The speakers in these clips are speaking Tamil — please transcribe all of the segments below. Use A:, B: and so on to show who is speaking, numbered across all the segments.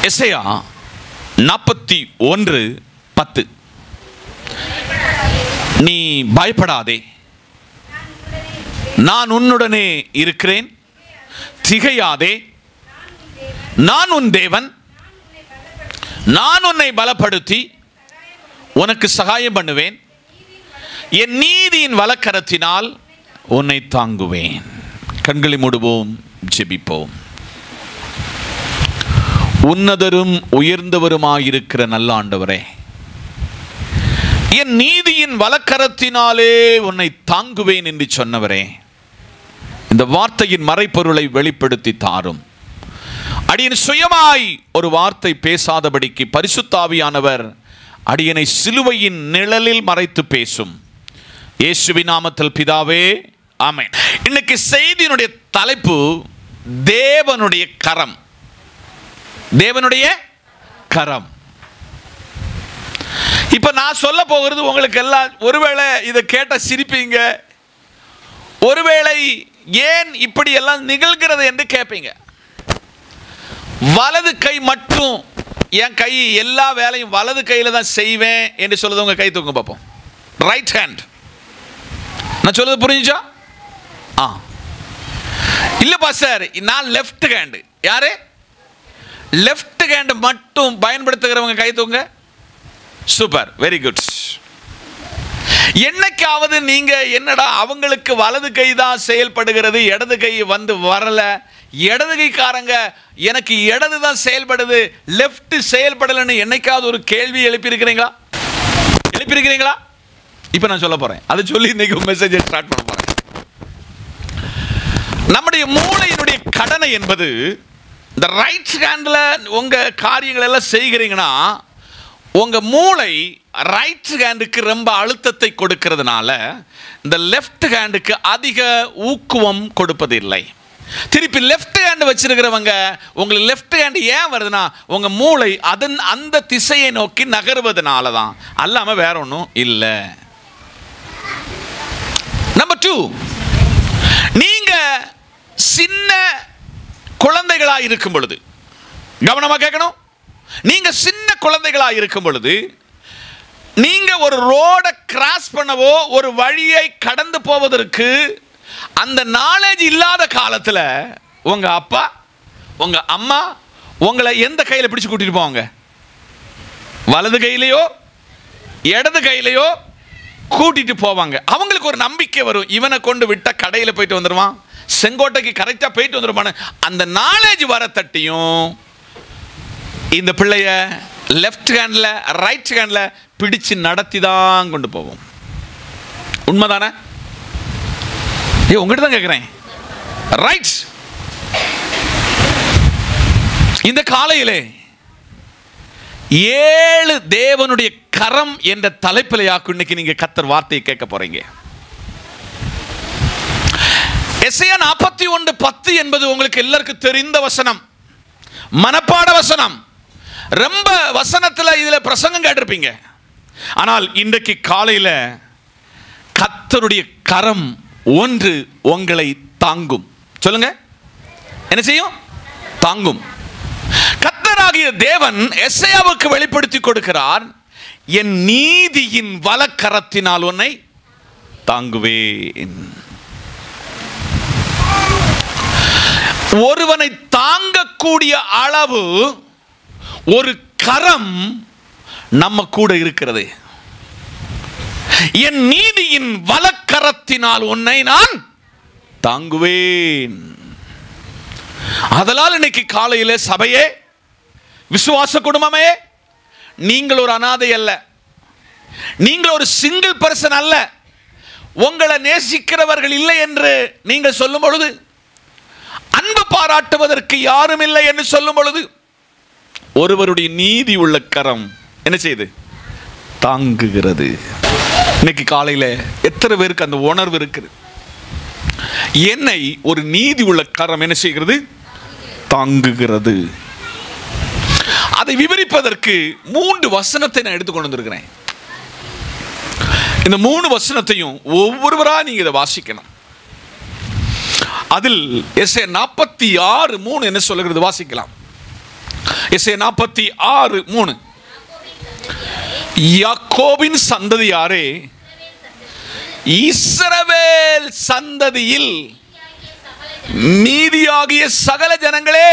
A: எசையா 41:10. நீ பயப்படாதே, நான் உன்னுடனே இருக்கிறேன், திகையாதே, நான் உன் தேவன், நான் உன்னை பலப்படுத்தி உனக்கு சகாயம் பண்ணுவேன், என் நீதியின் வலக்கரத்தினால் உன்னை தாங்குவேன். கண்களை மூடுவோம், ஜெபிப்போம். உன்னதரும் உயர்ந்தவருமாயிருக்கிற நல்ல ஆண்டவரே, என் நீதியின் வலக்கரத்தினாலே உன்னை தாங்குவேன் என்று சொன்னவரே, இந்த வார்த்தையின் மறைப்பொருளை வெளிப்படுத்தி தாரும். அடியன் சுயமாய் ஒரு வார்த்தை பேசாதபடிக்கு பரிசுத்த ஆவியானவர் அடியனை சிலுவையின் நிழலில் மறைத்து பேசும். இயேசுவின் நாமத்தில் பிதாவே, ஆமென். இன்னைக்கு செய்தியினுடைய தலைப்பு தேவனுடைய கரம். தேவனுடைய கரம். இப்ப நான் சொல்ல போகிறது உங்களுக்கு எல்லாம் ஒருவேளை இதை கேட்ட சிரிப்பீங்க, ஒருவேளை ஏன் இப்படி எல்லாம் நிகழ்கிறது என்று கேட்பீங்க. வலது கை மட்டும், என் கை எல்லா வேலையும் வலது கையில தான் செய்வேன் என்று சொல்லுது. உங்க கை தூங்க பார்ப்போம். Right hand. நான் சொல்றது புரிஞ்சுச்சா? இல்ல பாஸ்டர், நான் லெஃப்ட் ஹேண்ட். யாரு? லெஃப்ட் ஹேண்ட் மட்டும் பயன்படுத்துகிறவங்க கை தூங்க. Super, very good. என்னைக்காவது நீங்க என்னடா அவங்களுக்கு வலது கை தான் செயல்படுகிறது, இடது கை வந்து வரல, இடது கைக்காரங்க எனக்கு இடது தான் செயல்படுது, லெஃப்ட் செயல்படலன்னு என்னைக்காவது ஒரு கேள்வி எழுப்பியிருக்கிறீங்களா? எழுப்பியிருக்கிறீங்களா? இப்ப நான் சொல்ல போறேன், அதை சொல்லி இன்னைக்கு மெசேஜ் ஸ்டார்ட் பண்ண போறேன். நம்முடைய மூளையினுடைய கடனை என்பது, இந்த ரைட் ஹேண்ட்ல உங்க காரியங்கள் எல்லாம் செய்கிறீங்கன்னா உங்க மூளை ரைட் ஹேண்டுக்கு ரொம்ப அழுத்தத்தை கொடுக்கிறதுனால இந்த லெஃப்ட் ஹேண்டுக்கு அதிக ஊக்குவம் கொடுப்பதில்லை. திருப்பி லெஃப்ட் ஹேண்ட் வச்சிருக்கிறவங்க, உங்களுக்கு லெஃப்ட் ஹேண்ட் ஏன் வருதுன்னா உங்க மூளை அந்த திசையை நோக்கி நகர்வதனால தான், அல்லாம வேற ஒன்றும் இல்லை. நம்பர் 2, நீங்க சின்ன குழந்தைகளா இருக்கும் பொழுது, கவனமா கேட்கணும், நீங்க சின்ன குழந்தைகளா இருக்கும் பொழுது நீங்க ஒரு ரோட கிராஸ் பண்ணவோ ஒரு வழியை கடந்து போவதற்கு அந்த நாலேஜ் இல்லாத காலத்துல உங்க அப்பா உங்க அம்மா உங்களை எந்த கையில பிடிச்சு கூட்டிட்டு போவாங்க? வலது கையிலையோ இடது கையிலையோ கூட்டிட்டு போவாங்க. அவங்களுக்கு ஒரு நம்பிக்கை வரும், இவனை கொண்டு விட்டா கடையில போயிட்டு வந்துடுவான், செங்கோட்டைக்கு கரெக்டா போயிட்டு வந்துருப்பான்னு. அந்த நாலேஜ் வர தட்டியும் இந்த பிள்ளைய லெஃப்ட் ஹேண்ட்ல ரைட் ஹேண்ட்ல பிடிச்சு நடத்தி தான் கொண்டு போவோம். உண்மைதானே? உங்ககிட்ட தான் கேட்கிறேன். ரைட். இந்த காலையிலே 7 தேவனுடைய கரம் என்ற தலைப்பிலையாக்கு இன்னைக்கு நீங்க கர்த்தர் வார்த்தையை கேட்க போறீங்க. எசையா 41:10 என்பது உங்களுக்கு எல்லாருக்கும் தெரிந்த வசனம், மனப்பாட வசனம். ரொம்ப வசனத்துல இதுல பிரசங்கம் கேட்டிருப்பீங்க. ஆனால் இன்றைக்கு காலையில கர்த்தருடைய கரம் ஒன்று உங்களை தாங்கும். சொல்லுங்க, என்ன செய்யும்? தாங்கும். கர்த்தராகிய தேவன் எசையாவுக்கு வெளிப்படுத்தி கொடுக்கிறார், என் நீதியின் வலக்கரத்தினால் உன்னை தாங்குவேன். ஒருவனை தாங்கக்கூடிய அளவு ஒரு கரம் நம்ம கூட இருக்கிறது. என் நீதியின் வலக்கரத்தினால் உன்னை நான் தாங்குவேன். அதனால் இன்னைக்கு காலையிலே சபையே, விசுவாச குடும்பமே, நீங்கள் ஒரு அனாதை அல்ல, நீங்கள் ஒரு சிங்கிள் பர்சன் அல்ல. உங்களை நேசிக்கிறவர்கள் இல்லை என்று நீங்கள் சொல்லும் பொழுது, அன்பு பாராட்டுவதற்கு யாரும் இல்லை என்று சொல்லும் பொழுது, ஒருவருடைய நீதி உள்ள கரம் என்ன செய்யுது? தாங்குகிறது. இன்னைக்கு காலையில எத்தனை பேருக்கு அந்த உணர்வு இருக்குது? என்னை ஒரு நீதி உள்ள கரம் என்ன செய்கிறது? தாங்குகிறது. அதை விவரிப்பதற்கு 3 வசனத்தை நான் எடுத்துக்கொண்டு வந்திருக்கிறேன். இந்த 3 வசனத்தையும் ஒவ்வொருவரா நீங்க இதை வாசிக்கணும். அதில் எசேயா 46:3 என்ன சொல்லுகிறது? வாசிக்கலாம். எசேக்கியேல் 46:3. யாக்கோபின் சந்ததியாரே, இஸ்ரவேல் சந்ததியில் மீதியாகிய சகல ஜனங்களே,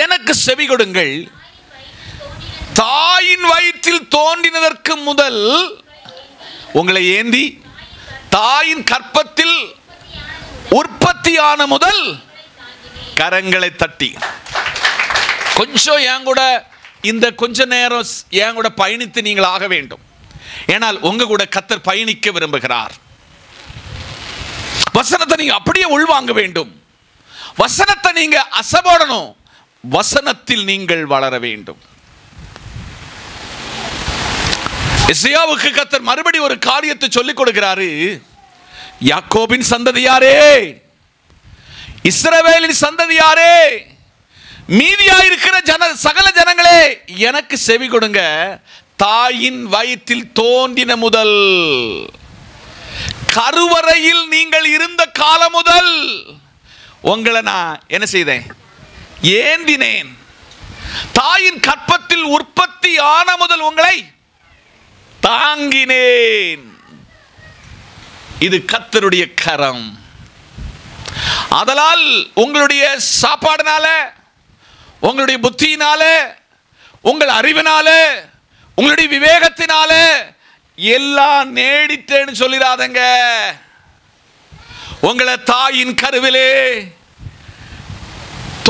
A: எனக்கு செவி கொடுங்கள். தாயின் வயிற்றில் தோன்றினதற்கு முதல் உங்களை ஏந்தி, தாயின் கற்பத்தில் உற்பத்தியான முதல் கரங்களை தட்டி. கொஞ்சம் என் கூட இந்த கொஞ்ச நேரம் என் கூட பயணித்து நீங்கள் ஆக வேண்டும். ஏனால் உங்க கூட கர்த்தர் பயணிக்க விரும்புகிறார். வசனத்தை நீங்க அப்படியே உள்வாங்க வேண்டும். வசனத்தை நீங்க அசைபோடணும். வசனத்தில் நீங்கள் வளர வேண்டும். எசேயாவுக்கு கர்த்தர் மறுபடி ஒரு காரியத்தை சொல்லிக் கொடுக்கிறாரு. யாக்கோபின் சந்ததியாரே, இஸ்ரவேலின் சந்ததியாரே, மீதியாயிருக்கிற சகல ஜனங்களே, எனக்கு செவி கொடுங்க. தாயின் வயிற்றில் தோன்றின முதல், கருவறையில் நீங்கள் இருந்த காலம் முதல் உங்களை நான் என்ன செய்தேன்? ஏந்தினேன். தாயின் கற்பத்தில் உற்பத்தி ஆன முதல் உங்களை தாங்கினேன். இது கர்த்தருடைய கரம். அதனால் உங்களுடைய சாப்பாடுனால, உங்களுடைய புத்தியினால, உங்கள் அறிவினால, உங்களுடைய விவேகத்தினால எல்லாம் நேடிட்டேன்னு சொல்லிடாதங்க. உங்களை தாயின் கருவிலே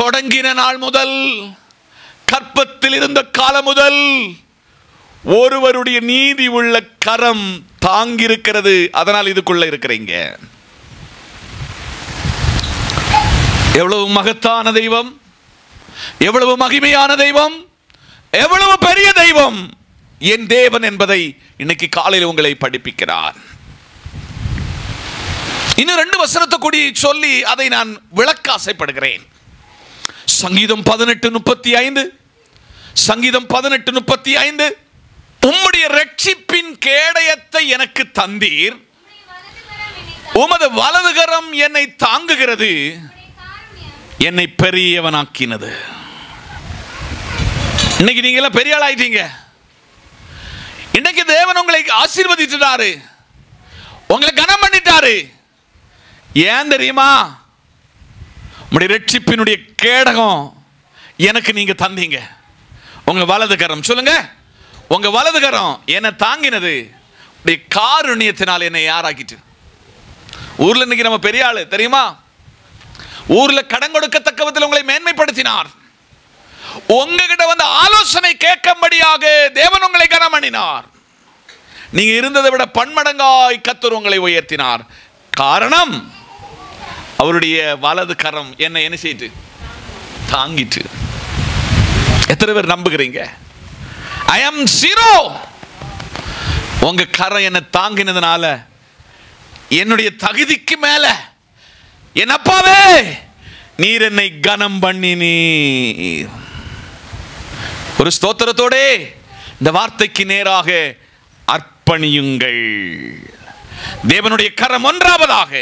A: தொடங்கின நாள் முதல், கற்பத்தில் இருந்த காலம் முதல் ஒருவருடைய நீதி உள்ள கரம் தாங்கியிருக்கிறது. அதனால் இதுக்குள்ள இருக்கிறீங்க. எவ்வளவு மகத்தான தெய்வம், எவ்வளவு மகிமையான தெய்வம், எவ்வளவு பெரிய தெய்வம் என் தேவன் என்பதை இன்னைக்கு காலையில் உங்களை படிப்பிக்கிறார். இன்னும் 2 வசனத்தை கூடி சொல்லி அதை நான் விளக்க ஆசைப்படுகிறேன். சங்கீதம் 18:35. சங்கீதம் 18:35. உம்முடைய ரட்சிப்பின் கேடயத்தை எனக்கு தந்தீர், உமது வலதுகரம் என்னை தாங்குகிறது, என்னை பெரியவனாக்கினது. இன்னைக்கு நீங்க எல்லாம் பெரிய ஆள் ஆயிட்டீங்க. இன்னைக்கு தேவன் உங்களை ஆசீர்வதிச்சிட்டாரு, உங்களை கனம் பண்ணிட்டாரு. ஏன் தெரியுமா? உம்முடைய ரட்சிப்பினுடைய கேடகம் எனக்கு நீங்க தந்தீங்க. உங்க வலதுகரம், சொல்லுங்க, உங்க வலதுகரம் என்னை தாங்கினது. காருண்யத்தினால் என்னை யாராக்கிட்டு. ஊர்ல இன்னைக்கு நம்ம பெரிய ஆளு தெரியுமா? ஊர்ல கடன் கொடுக்கத்தக்க விதத்தில் உங்களை மேன்மைப்படுத்தினார். உங்ககிட்ட வந்து ஆலோசனை கேட்கும்படியாக தேவன் உங்களை கனம் பண்ணினார். நீங்க இருந்ததை விட பன்மடங்காய் கர்த்தர் உங்களை உயர்த்தினார். காரணம், அவருடைய வலது கரம் என்னை என்ன செய்து தாங்கிட்டு. எத்தனை பேர் நம்புகிறீங்க? I am zero. உங்க கரம் என்னை தாங்கினதுனால என்னுடைய தகுதிக்கு மேல என் அப்பாவே நீர் என்னை கனம் பண்ணினீர். ஒரு ஸ்தோத்திரத்தோட இந்த வார்த்தைக்கு நேராக அர்ப்பணியுங்கள். தேவனுடைய கரம் ஒன்றாவதாக,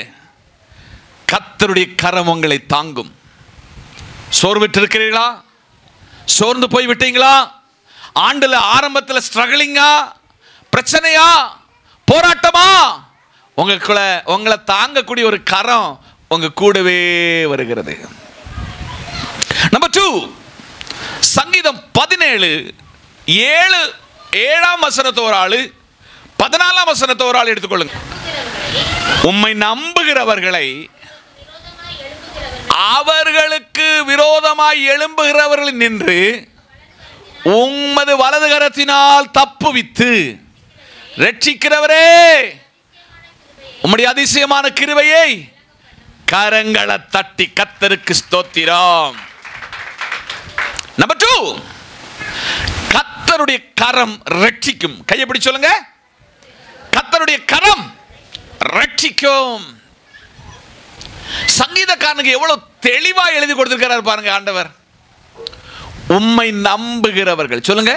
A: கர்த்தருடைய கரம் உங்களை தாங்கும். சோர்விட்டு இருக்கிறீர்களா? சோர்ந்து போய் விட்டீங்களா? ஆண்டுல ஆரம்பத்தில் ஸ்ட்ரகிளிங்கா, பிரச்சனையா, போராட்டமா? உங்களை தாங்கக்கூடிய ஒரு கரம் உங்க கூடவே வருகிறது. நம்பர் 2, சங்கீதம் 17:7 வசனத்தை ஒரு ஆளு, 14 வசனத்தை ஒரு ஆள் எடுத்துக்கொள்ளுங்க. உம்மை நம்புகிறவர்களை, அவர்களுக்கு விரோதமாய் எழும்புகிறவர்கள் நின்று உம்மது வலது கரத்தினால் தப்புவித்து ரட்சிக்கிறவரே, உம்முடைய அதிசயமான கிருபையை கரங்களை தட்டி கர்த்தருக்கு ஸ்தோத்திரம். நம்பர் 2, கர்த்தருடைய கரம் ரட்சிக்கும். கையை பிடி சொல்லுங்க, கர்த்தருடைய கரம் ரட்சிக்கும். சங்கீதக்காரனுக்கு எவ்வளவு தெளிவா எழுதி கொடுத்திருக்கிறார் பாருங்க ஆண்டவர். உம்மை நம்புகிறவர்கள், சொல்லுங்க,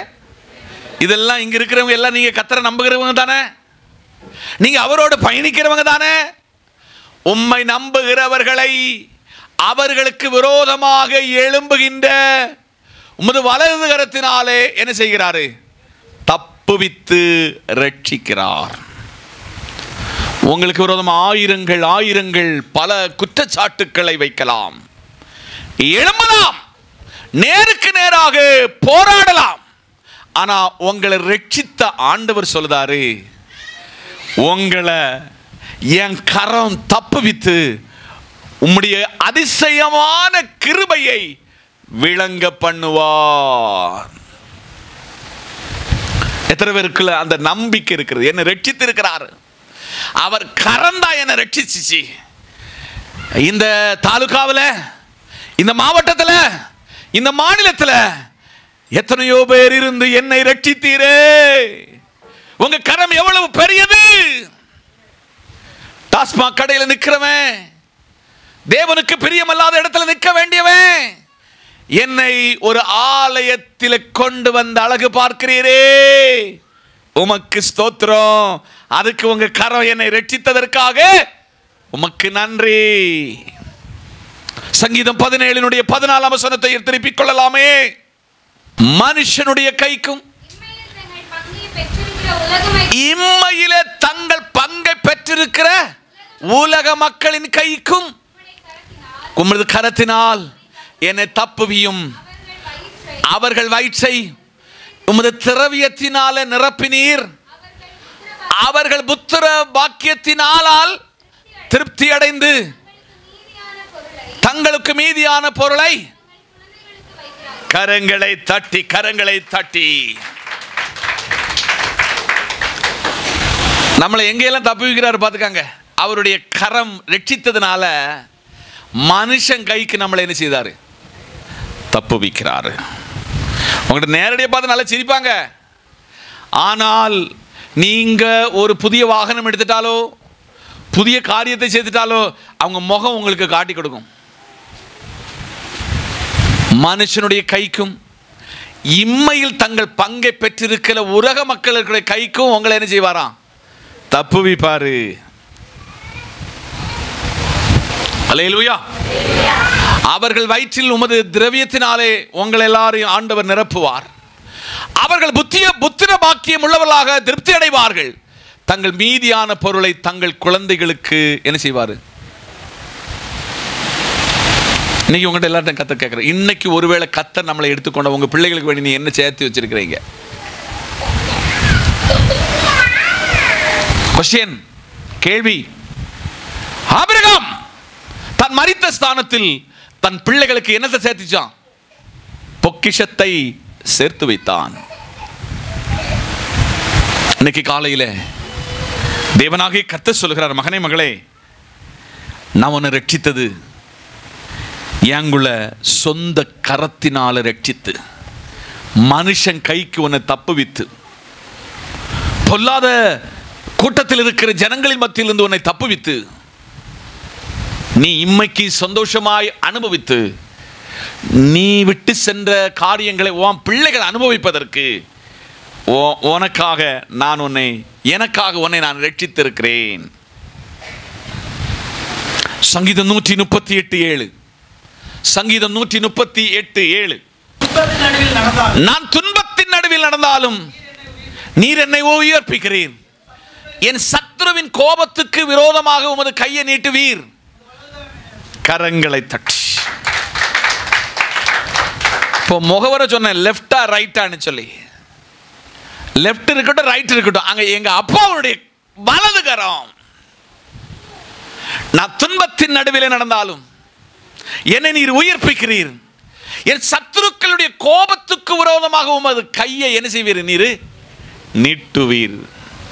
A: இதெல்லாம் இங்க இருக்கிறவங்க எல்லாம் நீங்க கர்த்தரை நம்புகிறவங்க தானே? நீங்க அவரோடு பயணிக்கிறவங்க தானே? உம்மை நம்புகிறவர்களை அவர்களுக்கு விரோதமாக எழும்புகின்ற உமது வலது கரத்தினாலே என்ன செய்கிறாரு? தப்புவித்து ரட்சிக்கிறார். உங்களுக்கு விரோதம் ஆயிரங்கள் ஆயிரங்கள் பல குற்றச்சாட்டுக்களை வைக்கலாம், எழும்பலாம், நேருக்கு நேராக போராடலாம். ஆனா உங்களை ரட்சித்த ஆண்டவர் சொல்லுதாரு, உங்களை என் கரம் தப்புவித்து உம்முடைய அதிசயமான கிருபையை விளங்க பண்ணுவார். எத்தனை பேருக்குள்ள அந்த நம்பிக்கை இருக்கிறது? என்னை ரட்சித்து இருக்கிறார், அவர் கரந்தா என்னை ரட்சிச்சிச்சு. இந்த தாலுகாவில், இந்த மாவட்டத்தில், இந்த மாநிலத்தில் எத்தனையோ பேர் இருந்து என்னை ரட்சித்தீரே. உங்க கரம் எவ்வளவு பெரியது. டாஸ்மாக் கடையில் நிற்கிறவன், தேவனுக்கு பிரியமல்லாத இடத்துல நிற்க வேண்டியவன், என்னை ஒரு ஆலயத்தில் கொண்டு வந்து அழகு பார்க்கிறீரே, உமக்கு ஸ்தோத்திரம். அதுக்கு உங்க கரம் என்னை ரட்சித்ததற்காக உமக்கு நன்றி. சங்கீதம் 17:14 திருப்பிக் கொள்ளலாமே. மனுஷனுடைய கைக்கும் இம்மையிலே தங்கள் பங்கை பெற்றிருக்கிற உலக மக்களின் கைக்கும் உமது கரத்தினால் என்னை தப்புவியும். அவர்கள் வயிற்றை உமது திரவியத்தினால நிரப்பினீர். அவர்கள் புத்திர பாக்கியத்தினால் திருப்தி அடைந்து தங்களுக்கு மீதியான பொருளை கரங்களை தட்டி கரங்களை தட்டி. நம்மளை எங்கெல்லாம் தப்புவிக்கிறாரு பார்த்துக்காங்க. அவருடைய கரம் ரட்சித்ததுனால மனுஷன் கைக்கு நம்மளை என்ன செய்தாரு? தப்புவிக்கிறாரு. உங்கள்கிட்ட நேரடியாக பார்த்து நல்லா சிரிப்பாங்க. ஆனால் நீங்க ஒரு புதிய வாகனம் எடுத்துட்டாலோ, புதிய காரியத்தை செய்துட்டாலோ, அவங்க முகம் உங்களுக்கு காட்டி கொடுக்கும். மனுஷனுடைய கைக்கும் இம்மையில் தங்கள் பங்கை பெற்றிருக்கிற உலக மக்களுடைய கைக்கும் உங்களை என்ன செய்வாராம்? தப்புவிப்பாரு. அல்லேலூயா. அவர்கள் வயிற்றில் உமது திரவியத்தினாலே உங்கள் எல்லாரையும் ஆண்டவர் நிரப்புவார். அவர்கள் புத்திர பாக்கியம் உள்ளவர்களாக திருப்தி அடைவார்கள். தங்கள் மீதியான பொருளை தங்கள் குழந்தைகளுக்கு என்ன செய்வாரு? இன்னைக்கு உங்கள்கிட்ட எல்லார்ட்டும் கத்த கேட்குறேன். இன்னைக்கு ஒருவேளை கத்த நம்மளை எடுத்துக்கொண்ட உங்க பிள்ளைகளுக்கு வேண்டி நீ என்ன சேர்த்து வச்சிருக்கிறீங்க? கொஸ்டின், கேள்வி. ஆபிரகாம் தன் மரித்த ஸ்தானத்தில் தன் பிள்ளைகளுக்கு என்னத்தை சேர்த்துச்சான்? பொக்கிஷத்தை சேர்த்து வைத்தான். இன்னைக்கு காலையில் தேவனாகிய கர்த்தர் சொல்கிறார், மகனே மகளே, நான் உன்னை ரட்சித்தது எங்குள்ள சொந்த கரத்தினால ரட்சித்து, மனுஷன் கைக்கு உன்னை தப்புவித்து, பொல்லாத கூட்டத்தில் இருக்கிற ஜனங்களின் மத்தியில் இருந்து உன்னை தப்புவித்து, நீ இம்மைக்கு சந்தோஷமாய் அனுபவித்து, நீ விட்டு சென்ற காரியங்களை உன் பிள்ளைகள் அனுபவிப்பதற்கு உனக்காக நான் உன்னை, எனக்காக உன்னை நான் ரட்சித்திருக்கிறேன். சங்கீதம் 138:7. சங்கீதம் 138:7. நான் துன்பத்தின் நடுவில் நடந்தாலும் நீர் என்னை உயர்ப்பிக்கிறீர். என் சத்துருவின் கோபத்துக்கு விரோதமாக உமது கையை நீட்டுவீர். கரங்களை தட்டி. இப்போ முகவரை சொன்ன லெஃப்டா ரைட்டான்னு சொல்லி, லெஃப்ட் இருக்கட்டும் ரைட் இருக்கட்டும், அங்க எங்க அப்பாவுடைய வலது கரம். நான் துன்பத்தின் நடுவில் நடந்தாலும் என்னை நீர் உயிர்ப்பிக்கிறீர். என் சத்துருக்களுடைய கோபத்துக்கு விரோதமாக உமது கையை என்ன செய்வீர்? நீர் நீட்டுவீர்.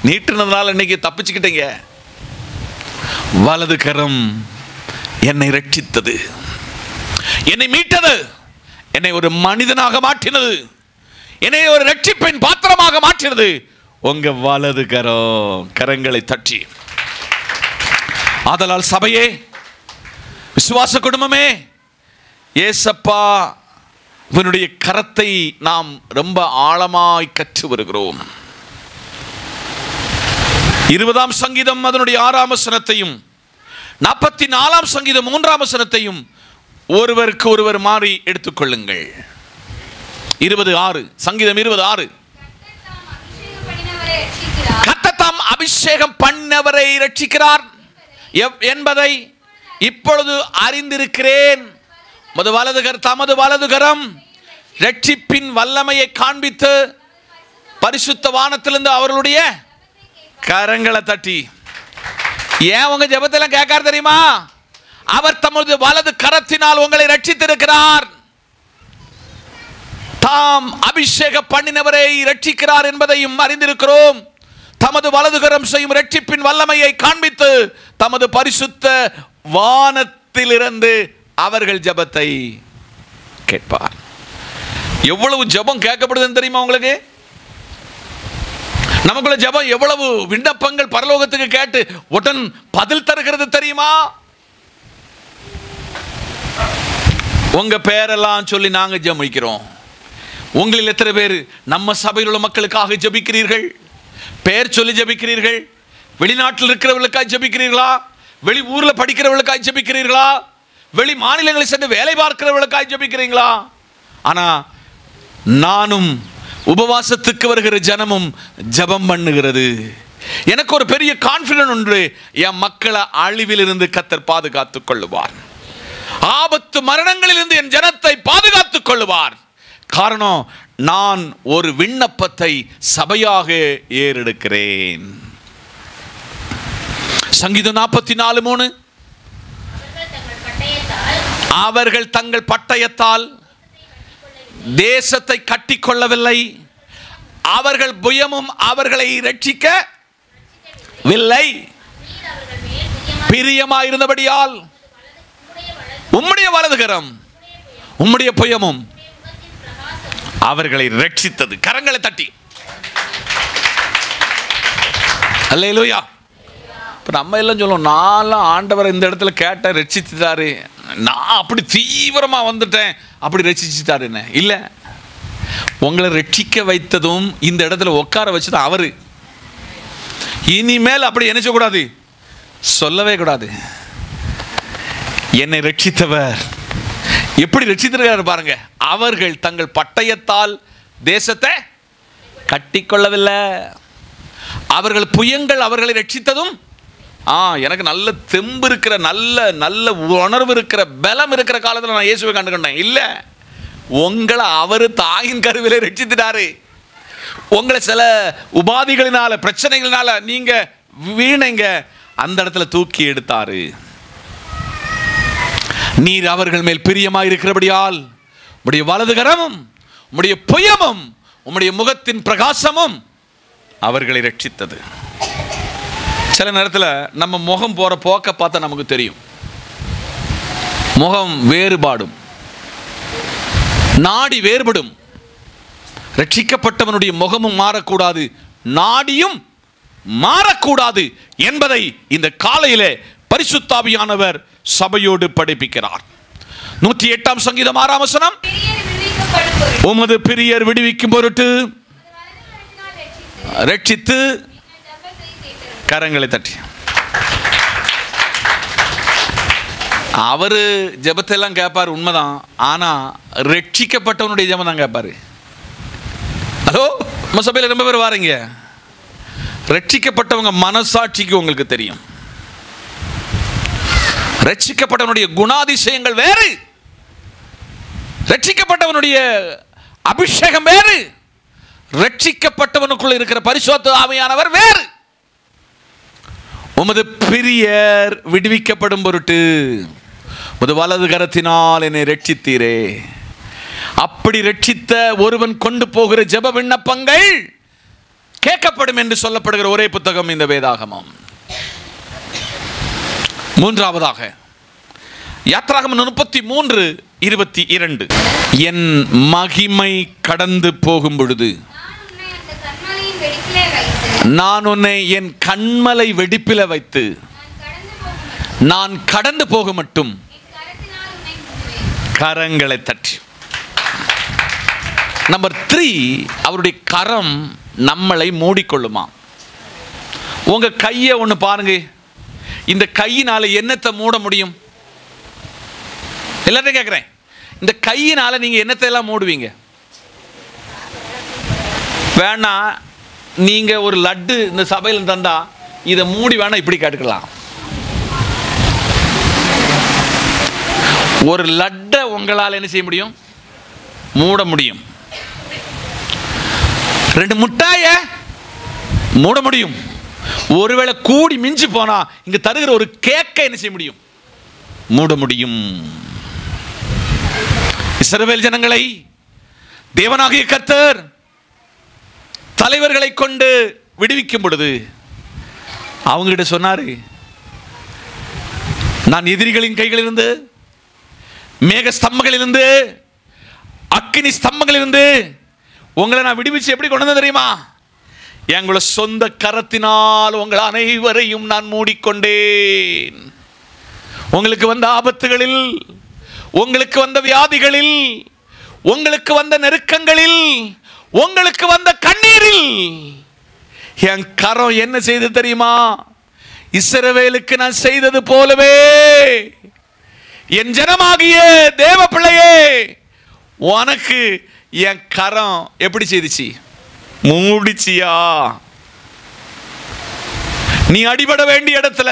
A: நீட்டுனதுனால இன்னைக்கு தப்பிச்சுக்கிட்டீங்க. வலது கரம் என்னை ரட்சித்தது, என்னை மீட்டது, என்னை ஒரு மனிதனாக மாற்றினது, என்னை ஒரு ரட்சிப்பின் பாத்திரமாக மாற்றினது உங்க வலது கரம். கரங்களை தட்டி. ஆதலால் சபையே, விசுவாச குடும்பமே, ஏசப்பா இவனுடைய கரத்தை நாம் ரொம்ப ஆழமாய் கற்று வருகிறோம். 20ஆம் சங்கீதம் அதனுடைய 6ஆம் வசனத்தையும் 44ஆம் சங்கீதம் 3ஆம் வசனத்தையும் ஒருவருக்கு ஒருவர் மாறி எடுத்துக்கொள்ளுங்கள். 20:6. சங்கீதம் 20:6. கர்த்தர் தாம் அபிஷேகம் பண்ணவரை ரட்சிக்கிறார் என்பதை இப்பொழுது அறிந்திருக்கிறேன். தமது வலதுகரம் ரட்சிப்பின் வல்லமையை காண்பித்து பரிசுத்த வானத்திலிருந்து அவர்களுடைய கரங்களை தட்டி. ஏன் உங்க ஜெபத்தெல்லாம் கேட்கார் தெரியுமா? அவர் தமது வலது கரத்தினால் உங்களை ரட்சித்திருக்கிறார். தாம் அபிஷேகம் பண்ணினவரை ரட்சிக்கிறார் என்பதையும் அறிந்திருக்கிறோம். தமது வலதுகரம் செய்யும் ரட்சிப்பின் வல்லமையை காண்பித்து தமது பரிசுத்த வானத்திலிருந்து அவர்கள் ஜெபத்தை கேட்பார். எவ்வளவு ஜெபம் கேட்கப்படுதுன்னு தெரியுமா உங்களுக்கு? நமக்குள்ள ஜெபம் எவ்வளவு விண்ணப்பங்கள் பரலோகத்துக்கு கேட்டு உடன் பதில் தருகிறது தெரியுமா? உங்க பேரெல்லாம் சொல்லி நாங்க ஜெபிக்கிறோம். உங்களில் எத்தனை பேர் நம்ம சபையில் உள்ள மக்களுக்காக ஜெபிக்கிறீர்கள்? பெயர் சொல்லி ஜெபிக்கிறீர்கள்? வெளிநாட்டில் இருக்கிறவர்களுக்காக ஜெபிக்கிறீர்களா? வெளி ஊர்ல படிக்கிறவர்களுக்காக ஜெபிக்கிறீர்களா? வெளி மாநிலங்களில் சென்று வேலை பார்க்கிறவர்களுக்காக ஜெபிக்கிறீங்களா? ஆனா நானும் உபவாசத்துக்கு வருகிற ஜனமும் ஜெபம் பண்ணுகிறது. எனக்கு ஒரு பெரிய கான்ஃபிடன்ஸ் உண்டு, என் மக்களை அழிவில் இருந்து கர்த்தர் பாதுகாத்துக் கொள்ளுவார். ஆபத்து மரணங்களிலிருந்து என் ஜனத்தை பாதுகாத்துக் கொள்ளுவார். காரணம், நான் ஒரு விண்ணப்பத்தை சபையாக ஏறெடுக்கிறேன். சங்கீதம் 44:3. அவர்கள் தங்கள் பட்டயத்தால் தேசத்தை கட்டிக்கொள்ளவில்லை, அவர்கள் புயமும் அவர்களை ரட்சிக்கவில்லை. பிரியமாயிருந்தபடியால் உம்முடைய வலதுகரம் உம்முடைய புயமும் அவர்களை ரட்சித்தது. கரங்களை தட்டி அல்லேலூயா. இப்போ நம்ம எல்லாம் சொல்லுவோம், நான்லாம் ஆண்டவர் இந்த இடத்துல கேட்ட ரட்சித்தாரு, நான் அப்படி தீவிரமாக வந்துட்டேன், அப்படி ரட்சிச்சுட்டாருன்னு இல்லை. உங்களை ரட்சிக்க வைத்ததும் இந்த இடத்துல உட்கார வச்சது அவரு. இனிமேல் அப்படி நினைச்சக்கூடாது, சொல்லவே கூடாது. என்னை ரட்சித்தவர் எப்படி ரட்சித்திருக்காரு பாருங்க. அவர்கள் தங்கள் பட்டயத்தால் தேசத்தை கட்டிக்கொள்ளவில்லை, அவர்கள் புயங்கள் அவர்களை ரட்சித்ததும். எனக்கு நல்ல தெம்பு இருக்கிற நல்ல உணர்வு இருக்கிற பலம் இருக்கிற காலத்தில் நான் இயேசுவை கண்டுகொண்டேன். இல்லை, உங்களை அவர் தாயின் கருவிலே ரட்சித்துட்டாரு. உங்களை சில உபாதிகளினால பிரச்சனைகளினால நீங்க வீணைங்க, அந்த இடத்துல தூக்கி எடுத்தாரு. நீர் அவர்கள் மேல் பிரியமாய் இருக்கிறபடியால் உம்முடைய வலதுகரமும் உம்முடைய புயமும் உம்முடைய முகத்தின் பிரகாசமும் அவர்களை ரட்சித்தது. சில நேரத்தில் நம்ம முகம் போற போக்க பார்த்தா நமக்கு தெரியும். முகம் வேறுபாடும், நாடி வேறுபடும். ரட்சிக்கப்பட்டவனுடைய முகமும் மாறக்கூடாது, நாடியும் மாறக்கூடாது என்பதை இந்த காலையிலே பரிசுத்த ஆவியானவர் சபையோடு படிப்பிக்கிறார். 108 சங்கீதம் 6 உமது பிரியர் விடுவிக்கும் பொருட்டு ரட்சித்து. கரங்களை தட்டி. அவரு ஜெபத்தை எல்லாம் கேட்பாரு, உண்மைதான். ஆனா ரட்சிக்கப்பட்டவனுடைய ஜெபம் தான் கேட்பாரு. ஹலோ, நம்ம சபையில் ரொம்ப பேர் வாரீங்க, ரட்சிக்கப்பட்டவங்க மனசாட்சிக்கு உங்களுக்கு தெரியும். ரட்சிக்கப்பட்டவனுடைய குணாதிசயங்கள் வேறு, ரட்சிக்கப்பட்டவனுடைய அபிஷேகம் வேறு, ரட்சிக்கப்பட்டவனுக்குள்ள இருக்கிற பரிசுத்த ஆவியானவர் வேறு. உமது பிரியர் விடுவிக்கப்படும் பொருட்டு உமது வலது கரத்தினால் என்னை ரட்சித்தீரே. அப்படி ரட்சித்த ஒருவன் கொண்டு போகிற ஜெப விண்ணப்பங்கள் கேட்கப்படும் என்று சொல்லப்படுகிற ஒரே புத்தகம் இந்த வேதாகமம். மூன்றாவதாக யாத்ராகமம் 33:22. என் மகிமை கடந்து போகும் பொழுது நான் உன்னை என் கண்மலை வெடிப்பில வைத்து நான் கடந்து போக மட்டும் கரங்களை தட்டி. நம்பர் 3, அவருடைய கரம் நம்மளை மூடிக்கொள்ளுமா. உங்க கையை ஒன்று பாருங்க, இந்த கையினால என்னத்தை மூட முடியும்? எல்லாத்தையும் கேட்குறேன், இந்த கையினால நீங்க என்னத்தை எல்லாம் மூடுவீங்க? வேணா நீங்க ஒரு லட்டு இந்த சபையில் தந்தா இதை மூடி வேணா இப்படி கேட்டுக்கலாம். ஒரு லட்டை உங்களால் என்ன செய்ய முடியும்? மூட முடியும். 2 முட்டாய மூட முடியும். ஒருவேளை கூடி மிஞ்சி போனா இங்க தருகிற ஒரு கேக்கை என்ன செய்ய முடியும்? மூட முடியும். இஸ்ரவேல் ஜனங்களை தேவனாகிய கர்த்தர் தலைவர்களை கொண்டு விடுவிக்கும் பொழுது அவங்ககிட்ட சொன்னாரு, நான் எதிரிகளின் கைகளிலிருந்து, மேக ஸ்தம்பங்களிலிருந்து, அக்கினி ஸ்தம்பங்களிலிருந்து உங்களை நான் விடுவிச்சு எப்படி கொண்டு வந்து தெரியுமா? எங்களை சொந்த கரத்தினால் உங்கள் அனைவரையும் நான் மூடிக்கொண்டேன். உங்களுக்கு வந்த ஆபத்துகளில், உங்களுக்கு வந்த வியாதிகளில், உங்களுக்கு வந்த நெருக்கங்களில், உங்களுக்கு வந்த கண்ணீரில் என் கரம் என்ன செய்து தெரியுமா? இஸ்ரவேலுக்கு நான் செய்தது போலவே என் ஜனமாகிய தேவ பிள்ளையே உனக்கு என் கரம் எப்படி செய்துச்சு? மூடிச்சியா? நீ அடிபட வேண்டிய இடத்துல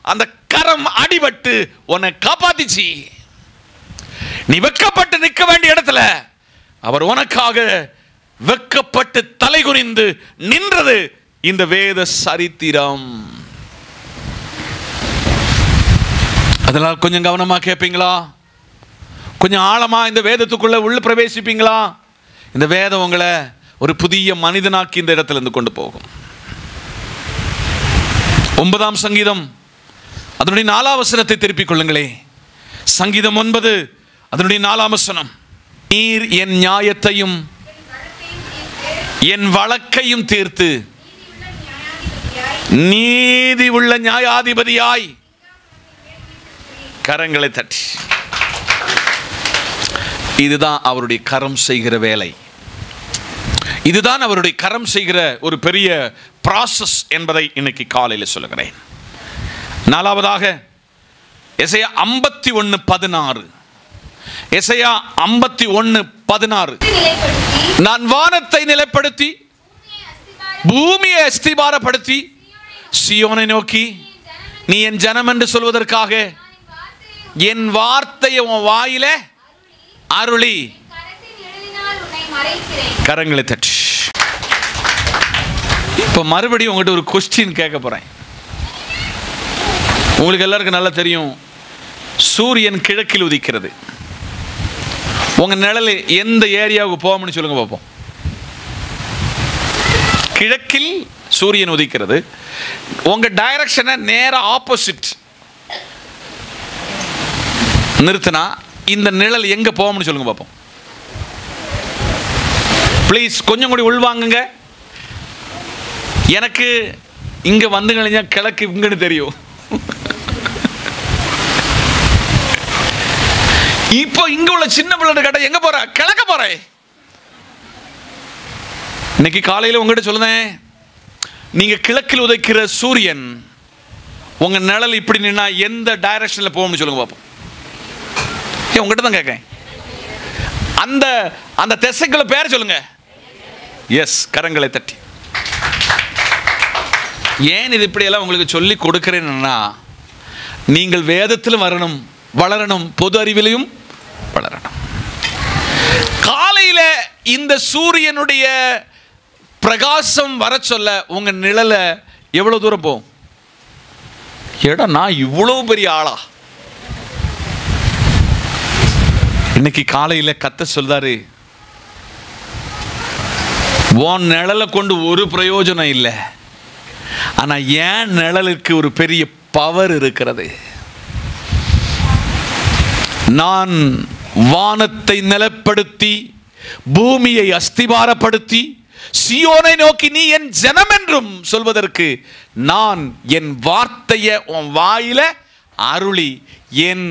A: அந்த கரம் அடிபட்டு உன்னை காப்பாத்திச்சு. நீ வெக்கப்பட்டு நிற்க வேண்டிய இடத்துல அவர் உனக்காக வெக்கப்பட்டு தலை குனிந்து நின்றது இந்த வேத சரித்திரம். அதனால் கொஞ்சம் கவனமா கேட்பீங்களா? கொஞ்சம் ஆழமா இந்த வேதத்துக்குள்ள உள்ள பிரவேசிப்பீங்களா? இந்த வேதம் உங்களை ஒரு புதிய மனிதனாக்கி இந்த இடத்துல இருந்து கொண்டு போகும். 9ஆம் சங்கீதம் அதனுடைய 4ஆம் வசனத்தை திருப்பிக் கொள்ளுங்களே. சங்கீதம் 9 அதனுடைய 4ஆம் வசனம். நீர் என் நியாயத்தையும் என் வழக்கையும் தீர்த்து நீதி உள்ள நியாயாதிபதியாய். கரங்களை தட்டி. இதுதான் அவருடைய கரம் செய்கிற வேலை. இதுதான் அவருடைய கரம் செய்கிற ஒரு பெரிய ப்ராசஸ் என்பதை இன்னைக்கு காலையில் சொல்லுகிறேன். 4வதாக எசையா 51:16. எசையா 51:16. நான் வானத்தை நிலைப்படுத்தி பூமியை அஸ்திபாரப்படுத்தி சீயோனை நோக்கி நீ என் ஜனம் என்று சொல்வதற்காக என் வார்த்தையை உன் வாயில அருளி. கரங்களை தட்டி. இப்ப மறுபடியும் உங்ககிட்ட ஒரு கொஸ்டின் கேட்க போறேன். உங்களுக்கு எல்லாருக்கும் நல்லா தெரியும், சூரியன் கிழக்கில் உதிக்கிறது. உங்க நிழல் எந்த ஏரியாவுக்கு போகும்னு சொல்லுங்க பார்ப்போம். கிழக்கில் சூரியன் உதிக்கிறது. உங்க டைரக்ஷனை நேர ஆப்போசிட் நிறுத்தினா இந்த நிழல் எங்க போகும்னு சொல்லுங்க பார்ப்போம். ப்ளீஸ் கொஞ்சம் கூட உள்வாங்குங்க. எனக்கு இங்க வந்து கிழக்கு இங்கன்னு தெரியும். இப்போ இங்க உள்ள சின்ன பிள்ளை கேட்ட எங்க போற? கிழக்க போறேன். இன்னைக்கு காலையில் உங்ககிட்ட சொல்லுதேன், நீங்க கிழக்கில் உதைக்கிற சூரியன் உங்க நிழல் இப்படி நின்னா எந்த டைரக்ஷன்ல போகும்னு சொல்லுங்க பார்ப்போம். உங்ககிட்ட தான் கேட்கேன். அந்த அந்த திசைக்குள்ள பேர் சொல்லுங்க. எஸ், கரங்களை தட்டி. ஏன் இது இப்படியெல்லாம் உங்களுக்கு சொல்லி கொடுக்கிறேன்னா, நீங்கள் வேதத்திலும் வரணும், வளரணும், பொது அறிவிலையும் வளரணும். காலையில இந்த சூரியனுடைய பிரகாசம் வர சொல்ல உங்க நிழல எவ்வளவு தூரம் போகும்? ஏடா நான் இவ்வளவு பெரிய ஆளா? இன்னைக்கு காலையில கத்த சொல்றாரு, உன் நிழலை கொண்டு ஒரு பிரயோஜனம் இல்லை, ஆனா ஏன் நிழலுக்கு ஒரு பெரிய பவர் இருக்கிறது. நான் வானத்தை நிலப்படுத்தி பூமியை அஸ்திபாரப்படுத்தி சீயோனை நோக்கி நீ என் ஜனம் என்றும் சொல்வதற்கு நான் என் வார்த்தையை உன் வாயில அருளி என்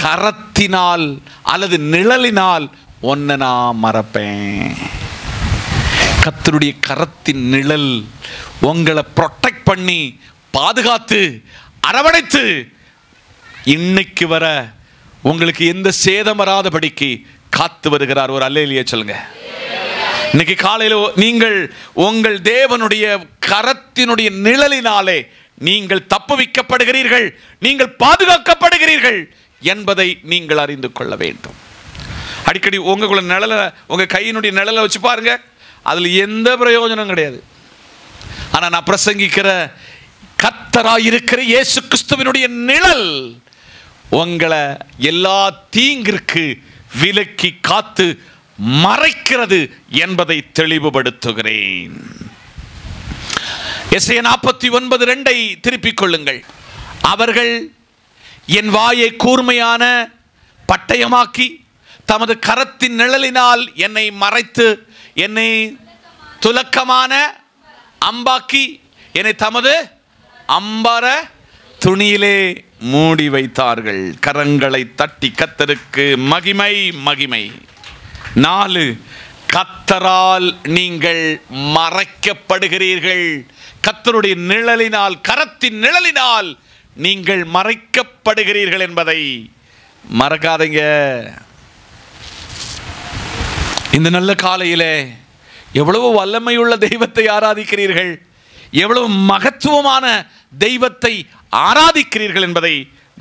A: கரத்தினால் அல்லது நிழலினால் ஒன்ன நான் மறப்பேன். கர்த்தருடைய கரத்தின் நிழல் உங்களை ப்ரொடெக்ட் பண்ணி பாதுகாத்து அரவணைத்து இன்னைக்கு வர உங்களுக்கு எந்த சேதம் வராதபடிக்கு காத்து வருகிறார். ஒரு அல்லேலூயா சொல்லுங்க. இன்னைக்கு காலையில் நீங்கள் உங்கள் தேவனுடைய கரத்தினுடைய நிழலினாலே நீங்கள் தப்புவிக்கப்படுகிறீர்கள், நீங்கள் பாதுகாக்கப்படுகிறீர்கள் என்பதை நீங்கள் அறிந்து கொள்ள வேண்டும். அடிக்கடி உங்களுக்குள்ள நிழலை, உங்க கையினுடைய நிழலை வச்சு பாருங்க, அதுல எந்த பிரயோஜனம் கிடையாது. ஆனா நான் பிரசங்கிக்கிற கர்த்தராயிருக்கிற இயேசு கிறிஸ்துவினுடைய நிழல் உங்களை எல்லா தீங்கிற்கு விலக்கி காத்து மறைக்கிறது என்பதை தெளிவுபடுத்துகிறேன். எசேயா 49:2 திருப்பிக் கொள்ளுங்கள். அவர்கள் என் வாயை கூர்மையான பட்டயமாக்கி தமது கரத்தின் நிழலினால் என்னை மறைத்து என்னை துலக்கமான அம்பாக்கி என்னை தமது அம்பர துணியிலே மூடி வைத்தார்கள். கரங்களை தட்டி கர்த்தருக்கு மகிமை மகிமை. 4, கர்த்தரால் நீங்கள் மறைக்கப்படுகிறீர்கள். கர்த்தருடைய நிழலினால், கரத்தின் நிழலினால் நீங்கள் மறைக்கப்படுகிறீர்கள் என்பதை மறக்காதீங்க. இந்த நல்ல காலையிலே எவ்வளவு வல்லமையுள்ள தெய்வத்தை ஆராதிக்கிறீர்கள், எவ்வளவு மகத்துவமான தெய்வத்தை ஆராதிக்கிறீர்கள் என்பதை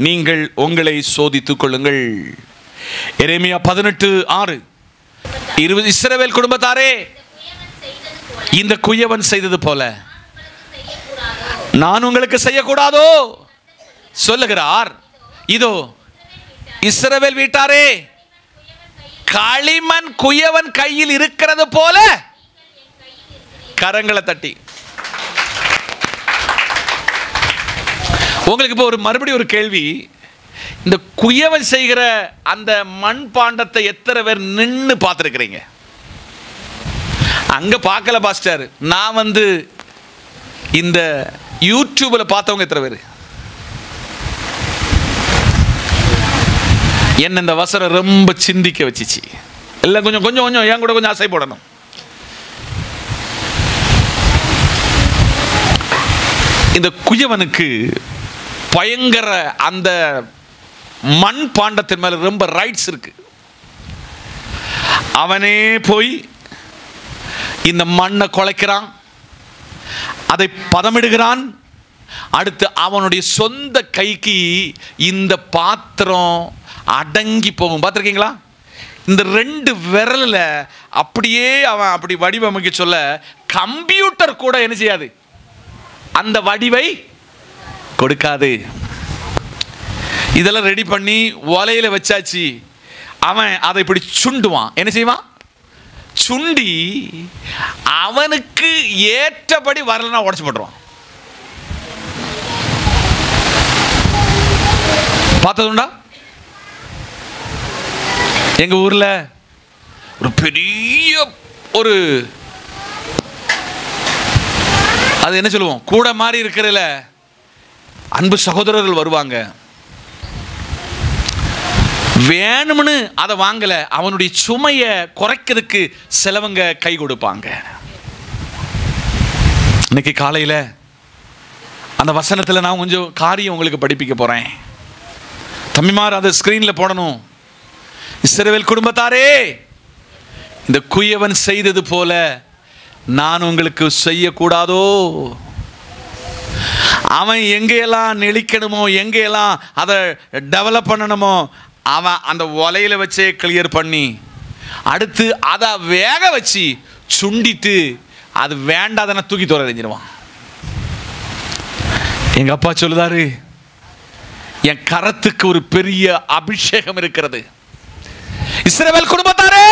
A: நீங்கள் உங்களை சோதித்துக் கொள்ளுங்கள். எரேமியா 18:6 இஸ்ரவேல் குடும்பத்தாரே, இந்த குயவன் செய்தது போல நான் உங்களுக்கு செய்யக்கூடாதோ சொல்லுகிறார். இதோ இஸ்ரவேல் வீட்டாரே, களிமண் குயவன் கையில் இருக்கிறது போல கரங்களை தட்டி. உங்களுக்கு இப்போ மறுபடியும் ஒரு கேள்வி. இந்த குயவன் செய்கிற அந்த மண் பாண்டத்தை எத்தனை பேர் நின்று பார்த்துருக்கிறீங்க? அங்க பார்க்கல பாஸ்டர், நான் இந்த யூடியூப்ல பார்த்தவங்க எத்தனை பேர்? என்ன இந்த வசனம் ரொம்ப சிந்திக்க வச்சிச்சு. எல்லாம் கொஞ்சம் கொஞ்சம் கொஞ்சம் என் கூட கொஞ்சம் ஆசை போடணும். இந்த குயவனுக்கு பயங்கர அந்த மண் பாண்டத்தின் மேல ரொம்ப ரைட்ஸ் இருக்கு. அவனே போய் இந்த மண்ணை குலைக்கிறான், அதை பதமிடுகிறான். அடுத்து அவனுடைய சொந்த கைக்கு இந்த பாத்திரம் அடங்கி போகும். பார்த்துருக்கீங்களா? இந்த 2 விரல்ல அப்படியே அவன் அப்படி வடிவமைக்க சொல்ல கம்ப்யூட்டர் கூட என்ன செய்யாது, அந்த வடிவை கொடுக்காது. இதெல்லாம் ரெடி பண்ணி ஒலையில வச்சாச்சு. அவன் அதை இப்படி சுண்டுவான். என்ன செய்வான்? சுண்டி அவனுக்கு ஏற்றபடி வரலன்னா உடைச்சு போட்டுருவான். பார்த்ததுண்டா? எங்க ஊர்ல ஒரு பெரிய ஒரு அது என்ன சொல்லுவோம், கூட மாதிரி இருக்கிறதுல அன்பு சகோதரர்கள் வருவாங்க. வேணும்னு அதை வாங்கல, அவனுடைய சுமையை குறைக்கிறதுக்கு சிலவங்க கை கொடுப்பாங்க. இன்னைக்கு காலையில அந்த வசனத்துல நான் கொஞ்சம் காரியம் உங்களுக்கு படிப்பிக்க போறேன். தம்பிமார் அதை ஸ்கிரீன்ல போடணும். இஸ்ரவேல் குடும்பத்தாரே, இந்த குயவன் செய்தது போல நான் உங்களுக்கு செய்யக்கூடாதோ? அவன் எங்கெல்லாம் நெளிக்கணுமோ, எங்கெல்லாம் அதை டெவலப் பண்ணணுமோ, அவன் அந்த ஒலையில வச்சே கிளியர் பண்ணி அடுத்து அதை வேக வச்சு சுண்டிட்டு அது வேண்டாதன தூக்கி தோற எறிஞ்சிருவான். எங்க அப்பா சொல்லுதாரு, என் கரத்துக்கு ஒரு பெரிய அபிஷேகம் இருக்கிறது. இஸ்ரவேல் குடும்பத்தாரே,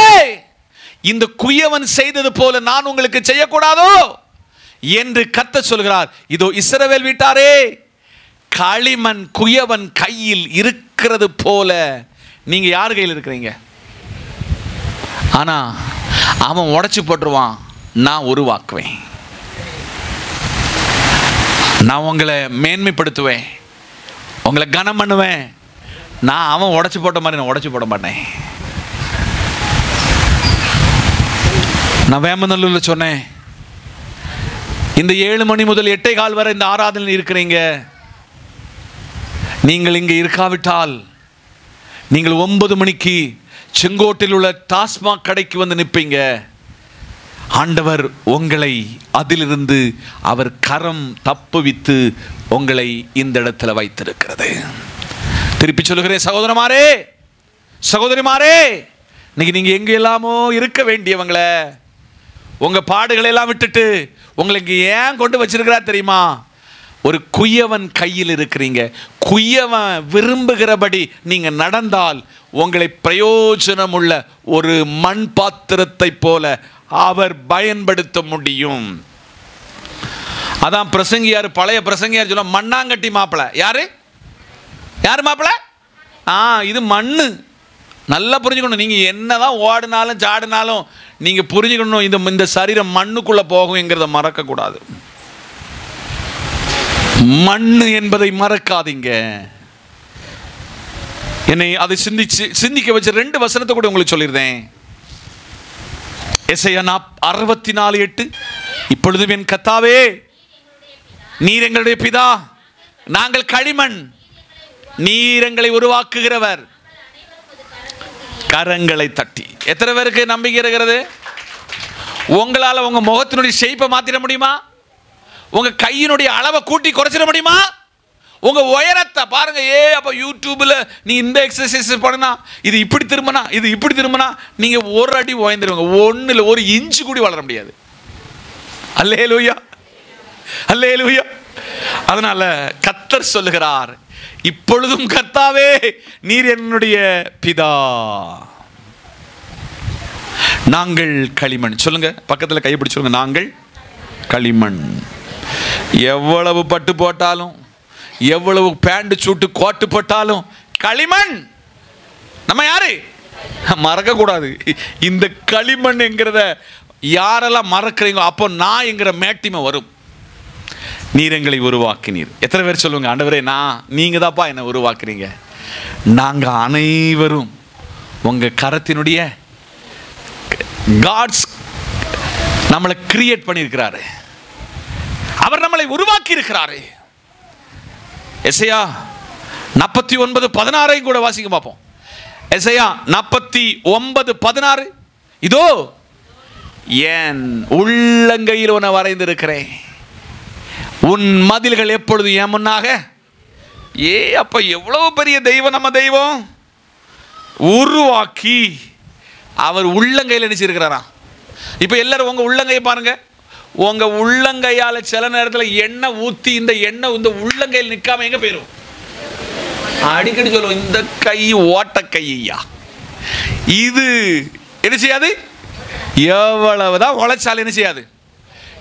A: இந்த குயவன் செய்தது போல நான் உங்களுக்கு செய்யக்கூடாதோ என்று கர்த்தர் சொல்கிறார். இதோ இஸ்ரவேல் வீட்டாரே, களிமண் குயவன் கையில் இருக்கிறது போல நீங்க யார் கையில் இருக்கிறீங்க? ஆனா அவன் உடைச்சு போட்டுருவான், நான் உருவாக்குவேன். நான் உங்களை மேன்மைப்படுத்துவேன், உங்களை கனம் பண்ணுவேன். நான் அவன் உடைச்சு போட்ட மாதிரி நான் உடைச்சு போட மாட்டேன். நான் வேமநல்லூரில் சொன்னேன், இந்த 7 மணி முதல் 8:15 வரை இந்த ஆராதனை இருக்கிறீங்க. நீங்கள் இங்கே இருக்காவிட்டால் நீங்கள் 9 மணிக்கு செங்கோட்டில் உள்ள டாஸ்மாக் கடைக்கு வந்து நிற்பீங்க. ஆண்டவர் உங்களை அதிலிருந்து அவர் கரம் தப்புவித்து உங்களை இந்த இடத்துல வைத்திருக்கிறது. திருப்பி சொல்லுகிறேன், சகோதரமாரே, சகோதரிமாரே, இன்னைக்கு நீங்க எங்க எல்லாமோ இருக்க வேண்டியவங்கள உங்க பாடுகளை எல்லாம் விட்டுட்டு உங்களை இங்க ஏன் கொண்டு வச்சிருக்கிறா தெரியுமா? ஒரு குயவன் கையில் இருக்கிறீங்க. குயவன் விரும்புகிறபடி நீங்க நடந்தால் உங்களை பிரயோஜனம் உள்ள ஒரு மண் பாத்திரத்தை போல அவர் பயன்படுத்த முடியும். அதான் பிரசங்கியார், பழைய பிரசங்கியார் சொல்ல, மண்ணாங்கட்டி மாப்பிள. யாரு யாரு மாப்பிள? இது மண்ணு. நல்லா புரிஞ்சுக்கணும். நீங்க என்னதான் ஓடினாலும் சாடினாலும் நீங்க புரிஞ்சுக்கணும், இந்த சரீரம் மண்ணுக்குள்ள போகுங்கிறத மறக்க கூடாது. மண்ணு என்பதை மறக்காதீங்க. என்னை அதை சிந்திக்க வச்ச 2 வசனத்தை கூட உங்களுக்கு சொல்லியிருந்தேன். எசையா 64:8, இப்பொழுதும் என் கர்த்தாவே, நீர் எங்களுடைய பிதா, நாங்கள் களிமண், நீர் எங்களை உருவாக்குகிறவர். கரங்களை தட்டி. எத்தனை பேருக்கு நம்பிக்கை இருக்கிறது? உங்களால உங்க முகத்தினுடைய ஷேப்பை மாத்திட முடியுமா? உங்க கையினுடைய அளவை கூட்டி குறைச்சிட முடியுமா? உங்க உயரத்தை பாருங்க. அப்ப யூடியூப்ல நீ இந்த எக்ஸசைஸ் பண்ணா, இது இப்படி திரும்பினா, இது இப்படி திரும்பினா, நீங்க 1 அடி உயர்ந்துருவீங்க. 1 இன்ச்சு கூடி வளர முடியாது. அல்லேலூயா, அல்லேலூயா. அதனால கர்த்தர் சொல்லுகிறார், இப்பொழுதும் கர்த்தாவே, நீர் என்னுடைய பிதா, நாங்கள் களிமண். சொல்லுங்க, பக்கத்தில் கைப்பிடி சொல்லுங்க, நாங்கள் களிமண். எவ்வளவு பட்டு போட்டாலும், எவ்வளவு பேண்ட் சூட்டு கோட்டு போட்டாலும் களிமண். நம்ம யாரு? மறக்க கூடாது. இந்த களிமண் என்கிறத யாரெல்லாம் மறக்கிறீங்க, அப்போ நான் என்கிற மேட்டிமை வரும். நீர் எங்களை உருவாக்கினீர். எத்தனை பேர் சொல்லுங்க, ஆண்டவரே, நீங்க தான்ப்பா என்னை உருவாக்குறீங்க. நாங்க அனைவரும் உங்க கரத்தினுடைய காட்ஸ் நம்மளை கிரியேட் பண்ணியிருக்கிறாரு. அவர் நம்மளை உருவாக்கி இருக்கிறாரு. எசையா 49:16 கூட வாசிக்க பார்ப்போம். எசையா 49:16, இதோ என் உள்ளங்கையில் உன்னை வரைந்திருக்கிறேன், உன் மதில்கள் எப்பொழுது என் முன்னாக. அப்ப எவ்வளவு பெரிய தெய்வம் நம்ம தெய்வம். உருவாக்கி அவர் உள்ளங்கையில் நினைச்சிருக்கிறாரா? இப்ப எல்லாரும் உங்க உள்ளங்கையை பாருங்க. உங்க உள்ளங்கையால சில நேரத்தில் எண்ணெய் ஊத்தி இந்த எண்ணெய் இந்த உள்ளங்கையில் நிற்காம எங்க போயிரும்? அடிக்கடி சொல்லுவோம், இந்த கை ஓட்ட கையா. இது என்ன செய்யாது? எவ்வளவுதான் உழைச்சாலும் என்ன செய்யாது.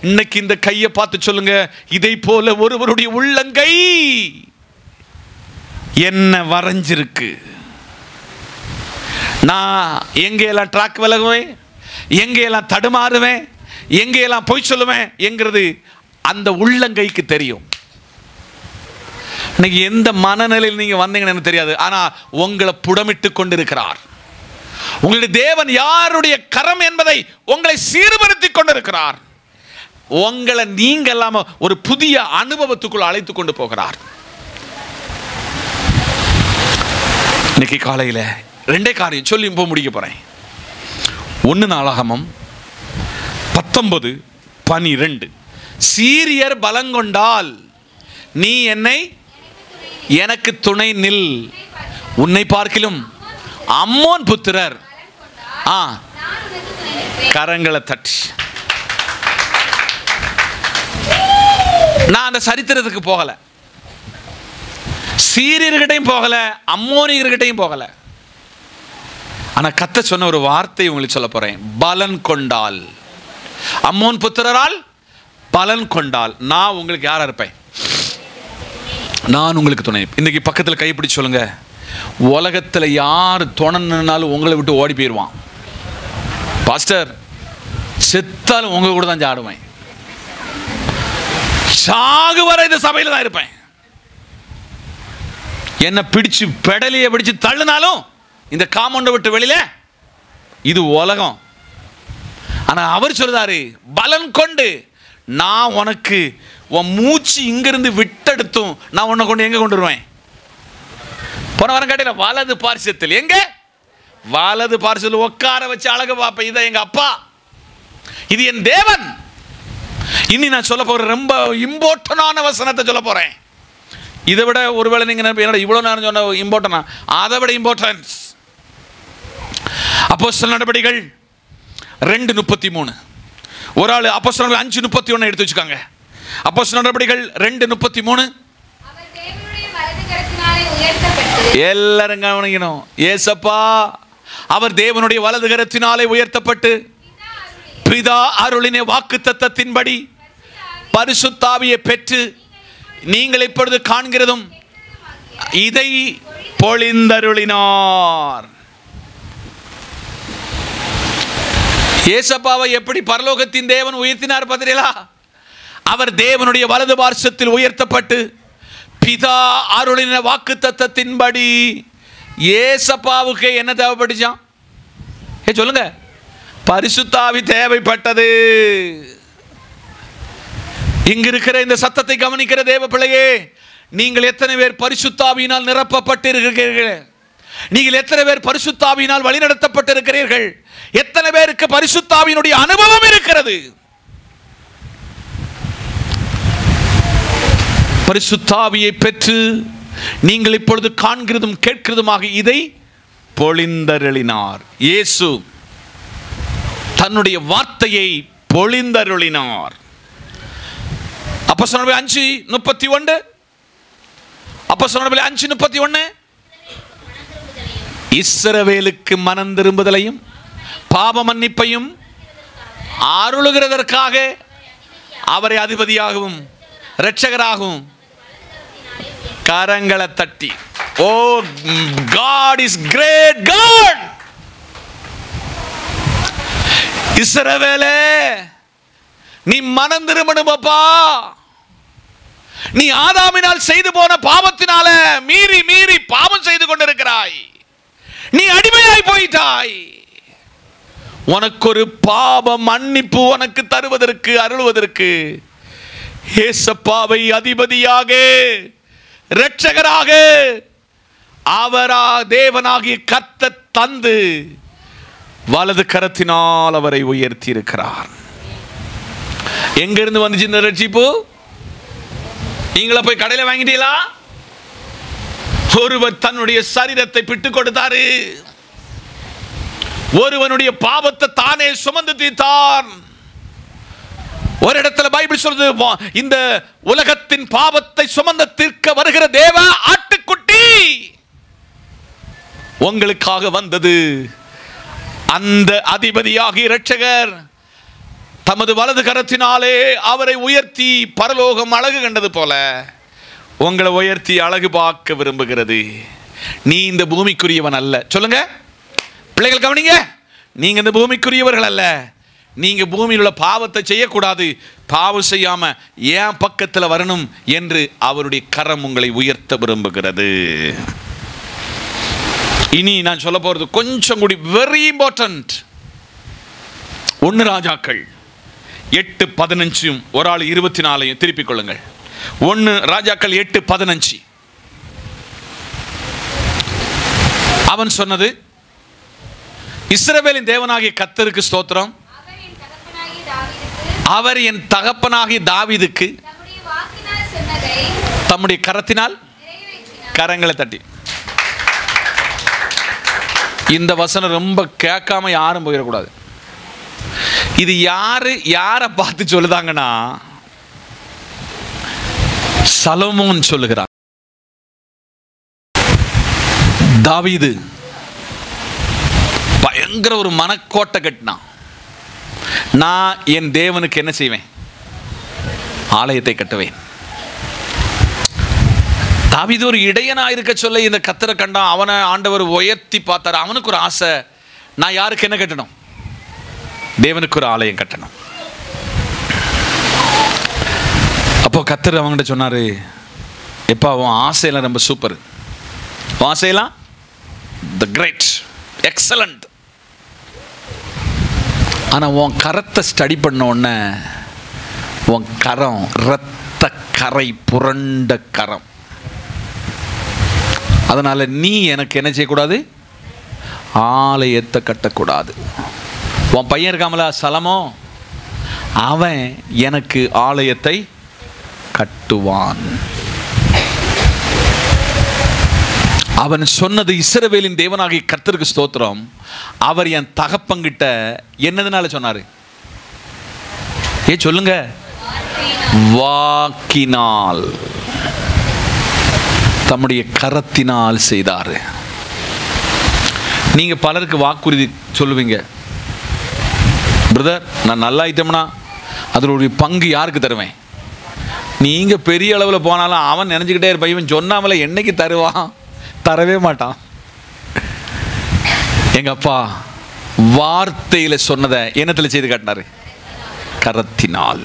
A: இன்னைக்கு இந்த கையை பார்த்து சொல்லுங்க, இதை போல ஒருவருடைய உள்ளங்கை என்ன வரைஞ்சிருக்கு. நான் எங்கெல்லாம் ட்ராக் விலகுவேன், எங்கெல்லாம் தடுமாறுவேன், எங்கெல்லாம் பொய் சொல்லுவேன் என்கிறது அந்த உள்ளங்கைக்கு தெரியும். இன்னைக்கு எந்த மனநிலையில் நீங்க வந்தீங்கன்னு எனக்கு தெரியாது, ஆனா உங்களை புடமிட்டு கொண்டிருக்கிறார். உங்களுடைய தேவன் யாருடைய கரம் என்பதை உங்களை சீர்படுத்தி கொண்டிருக்கிறார். உங்களை நீங்க இல்லாம ஒரு புதிய அனுபவத்துக்குள் அழைத்துக் கொண்டு போகிறார். இன்னைக்கு காலையில 2 காரியம் சொல்லி போக முடிக்க போறேன். 1 நாளாகமம் 19:12, சீரியர் பலங்கொண்டால் நீ என்னை எனக்கு துணை நில், உன்னை பார்க்கிலும் அம்மோன் புத்திரர் கரங்களை தட்டி. நான் அந்த சரித்திரத்துக்கு போகல, சீரியர்கிட்டையும் போகல, அம்மோனியர்கிட்டையும் போகல. ஆனா கர்த்தர் சொன்ன ஒரு வார்த்தை உங்களுக்கு சொல்ல போறேன். பலன் கொண்டால், அம்மோன் புத்திரரால் பலன் கொண்டால் நான் உங்களுக்கு யாரா இருப்பேன்? நான் உங்களுக்கு துணை. இன்னைக்கு பக்கத்தில் கைப்பிடிச்சு சொல்லுங்க, உலகத்தில் யார் துணைனாலும் உங்களை விட்டு ஓடி போயிடுவான். பாஸ்டர், செத்தாலும் உங்க கூட தான் சாடுவேன், சாகு வரை இந்த சபையில் தான் இருப்பேன். என்ன பிடிச்சு பெடலியை பிடிச்சு தள்ளினாலும் இந்த காம்பவுண்டை விட்டு வெளியில, இது உலகம். ஆனா அவர் சொல்றாரு, பலன் கொண்டு நான் உனக்கு உன் மூச்சு இங்கிருந்து விட்டெடுத்தும் நான் உன்னை கொண்டு எங்க கொண்டு வருவேன்? போன வாரம் கேட்டீங்க, வலது பார்சத்தில். எங்க வலது பார்சல் உட்கார வச்சு அழகு பார்ப்பேன். இதை எங்க அப்பா இது என் தேவன். இனி நான் சொல்ல போற ரொம்ப இம்பார்ட்டன்டான வசனத்தை சொல்ல போறேன். இதை விட ஒருவேளை நீங்க என்னோட இவ்வளவு நேரம் சொன்ன இம்பார்ட்டன்டா, அதை விட இம்பார்ட்டன்ஸ் அப்போஸ்தலர் நடபடிகள் 2:33. ஒரு ஆள் அப்போஸ்தலர் 5:31 எடுத்து வச்சுக்காங்க. அப்போஸ்தலர் நடபடிகள் 2:33. எல்லாரும் கவனிக்கணும். ஏசப்பா அவர் தேவனுடைய வலது கரத்தினாலே உயர்த்தப்பட்டு பிதா அருளின வாக்குத்தத்தத்தின்படி பரிசுத்த ஆவியை பெற்று நீங்கள் இப்பொழுது காண்கிறதும் இதை பொழிந்தருளினார். ஏசப்பாவை எப்படி பரலோகத்தின் தேவன் உயர்த்தினார் பார்த்தீங்களா? அவர் தேவனுடைய வலது பார்சத்தில் உயர்த்தப்பட்டு பிதா அருளின வாக்குத்தத்தத்தின்படி. ஏசப்பாவுக்கு என்ன தேவைப்பட்டுச்சான்? சொல்லுங்க. பரிசுத்த ஆவி தேவைப்பட்டது. இங்க இருக்கிற இந்த சத்தத்தை கவனிக்கிற தேவ பிள்ளையே, நீங்கள் எத்தனை பேர் பரிசுத்த ஆவியினால் நிரப்பப்பட்டு இருக்கிறீர்கள்? நீங்கள் எத்தனை பேர் பரிசுத்த ஆவியினால் வழிநடத்தப்பட்டு இருக்கிறீர்கள்? எத்தனை பேருக்கு பரிசுத்த ஆவியினுடைய அனுபவம் இருக்கிறது? பரிசுத்த ஆவியை பெற்று நீங்கள் இப்பொழுது காண்கிறதும் கேட்கிறதுமாக இதை பொழிந்தருளினார். இயேசு தன்னுடைய வார்த்தையை பொழிந்தருளினார். அப்போஸ்தலர் 5:31. அப்போஸ்தலர் 5:31. இஸ்ரவேலுக்கு மனம் திரும்புதலையும் பாவ மன்னிப்பையும் அருளுகிறதற்காக அவரை அதிபதியாகவும் இரட்சகராகவும் கரங்களை தட்டி. ஓ, God is great God. இஸ்ரவேலே, நீ மனம் திரும்பணுமப்பா. நீ ஆதாமினால் செய்து போன பாவத்தினால மீறி மீறி பாவம் செய்து கொண்டிருக்கிறாய். நீ அடிமையாய் போயிட்டாய். உனக்கு ஒரு பாவ மன்னிப்பு உனக்கு தருவதற்கு அருள்வதற்கு ஏசப்பாவை அதிபதியாக இரட்சகராக அவரா தேவனாகிய கர்த்தர் தந்து வலது கரத்தினால் அவரை உயர்த்தி இருக்கிறார். எங்கிருந்து வந்துச்சு இந்த ரட்சிப்பு? நீங்கள போய் கடையில் வாங்கிட்டீங்களா? ஒருவர் தன்னுடைய சரீரத்தை பிட்டு கொடுத்தாரு. ஒருவனுடைய பாவத்தை தானே சுமந்து தீர்த்தான். ஒரு இடத்துல பைபிள் சொல்றது, இந்த உலகத்தின் பாவத்தை சுமந்து தீர்க்க வருகிற தேவ ஆட்டுக்குட்டி உங்களுக்காக வந்தது. அந்த அதிபதியாகிய இரட்சகர் தமது வலது கரத்தினாலே அவரை உயர்த்தி பரலோகம் அழகு கண்டது போல உங்களை உயர்த்தி அழகு பார்க்க விரும்புகிறது. நீ இந்த பூமிக்குரியவன் அல்ல. சொல்லுங்க பிள்ளைகள், கவனிங்க. நீங்க இந்த பூமிக்குரியவர்கள் அல்ல. நீங்க பூமியில் உள்ள பாவத்தை செய்யக்கூடாது. பாவம் செய்யாம ஏன் பக்கத்தில் வரணும் என்று அவருடைய கரம் உங்களை உயர்த்த விரும்புகிறது. இனி நான் சொல்ல போறது கொஞ்சம் கூடி வெரி இம்பார்ட்டன்ட். 1 ராஜாக்கள் 8:15 ஒரு ஆள் 24 திருப்பிக் கொள்ளுங்கள். 1 ராஜாக்கள் 8:15. அவன் சொன்னது, இஸ்ரவேலின் தேவனாகிய கர்த்தருக்கு ஸ்தோத்திரம், அவர் என் தகப்பனாகிய தாவீதுக்கு தம்முடைய கரத்தினால். கரங்களை தட்டி. இந்த வசனம் ரொம்ப கேட்காம யாரும் போயிடக்கூடாது. இது யாரை பார்த்து சொல்லுதாங்கன்னா, சலோமோன் சொல்லுகிறார். தாவீது பயங்கர ஒரு மனக்கோட்டை கட்டினான். நான் என் தேவனுக்கு என்ன செய்வேன்? ஆலயத்தை கட்டுவேன். தாவீது ஒரு இடையனா இருக்க சொல்ல இந்த கர்த்தரை கண்டான். அவனை ஆண்டவர் உயர்த்தி பார்த்தார். அவனுக்கு ஒரு ஆசை, நான் யாருக்கு என்ன கட்டணும்? தேவனுக்கு ஒரு ஆலயம் கட்டணும். அப்போ கர்த்தர் அவங்ககிட்ட சொன்னாரு, எப்பா உன் ஆசையெல்லாம் ரொம்ப சூப்பர், உன் ஆசையெல்லாம் தி கிரேட், எக்ஸலண்ட். ஆனா உன் கரத்தை ஸ்டடி பண்ண உடனே உன் கரம் இரத்த கரை புரண்ட கரம். அதனால நீ எனக்கு என்ன செய்யக்கூடாது? ஆலயத்தை கட்டக்கூடாது. உன் பையன் இருக்காமல சலமோ, அவன் எனக்கு ஆலயத்தை கட்டுவான். அவன் சொன்னது இஸ்ரவேலின் தேவனாகிய கர்த்தருக்கு ஸ்தோத்திரம். அவர் என் தகப்பங்கிட்ட என்னதுனால சொன்னாரு? சொல்லுங்க. வாக்கினால், தம்முடைய கரத்தினால் செய்தாரு. நீங்க பலருக்கு வாக்குறுதி சொல்லுவீங்க, பிரதர் நான் நல்லா ஆயிட்டோம்னா அதனுடைய பங்கு யாருக்கு தருவேன்? நீங்க பெரிய அளவில் போனாலும் அவன் நினைச்சுக்கிட்டே இருப்பான், இவன் சொன்னாமல என்னைக்கு தருவான்? தரவே மாட்டான். எங்க அப்பா வார்த்தையில சொன்னதை என்னத்துல செய்து காட்டினாரு? கரத்தினால்.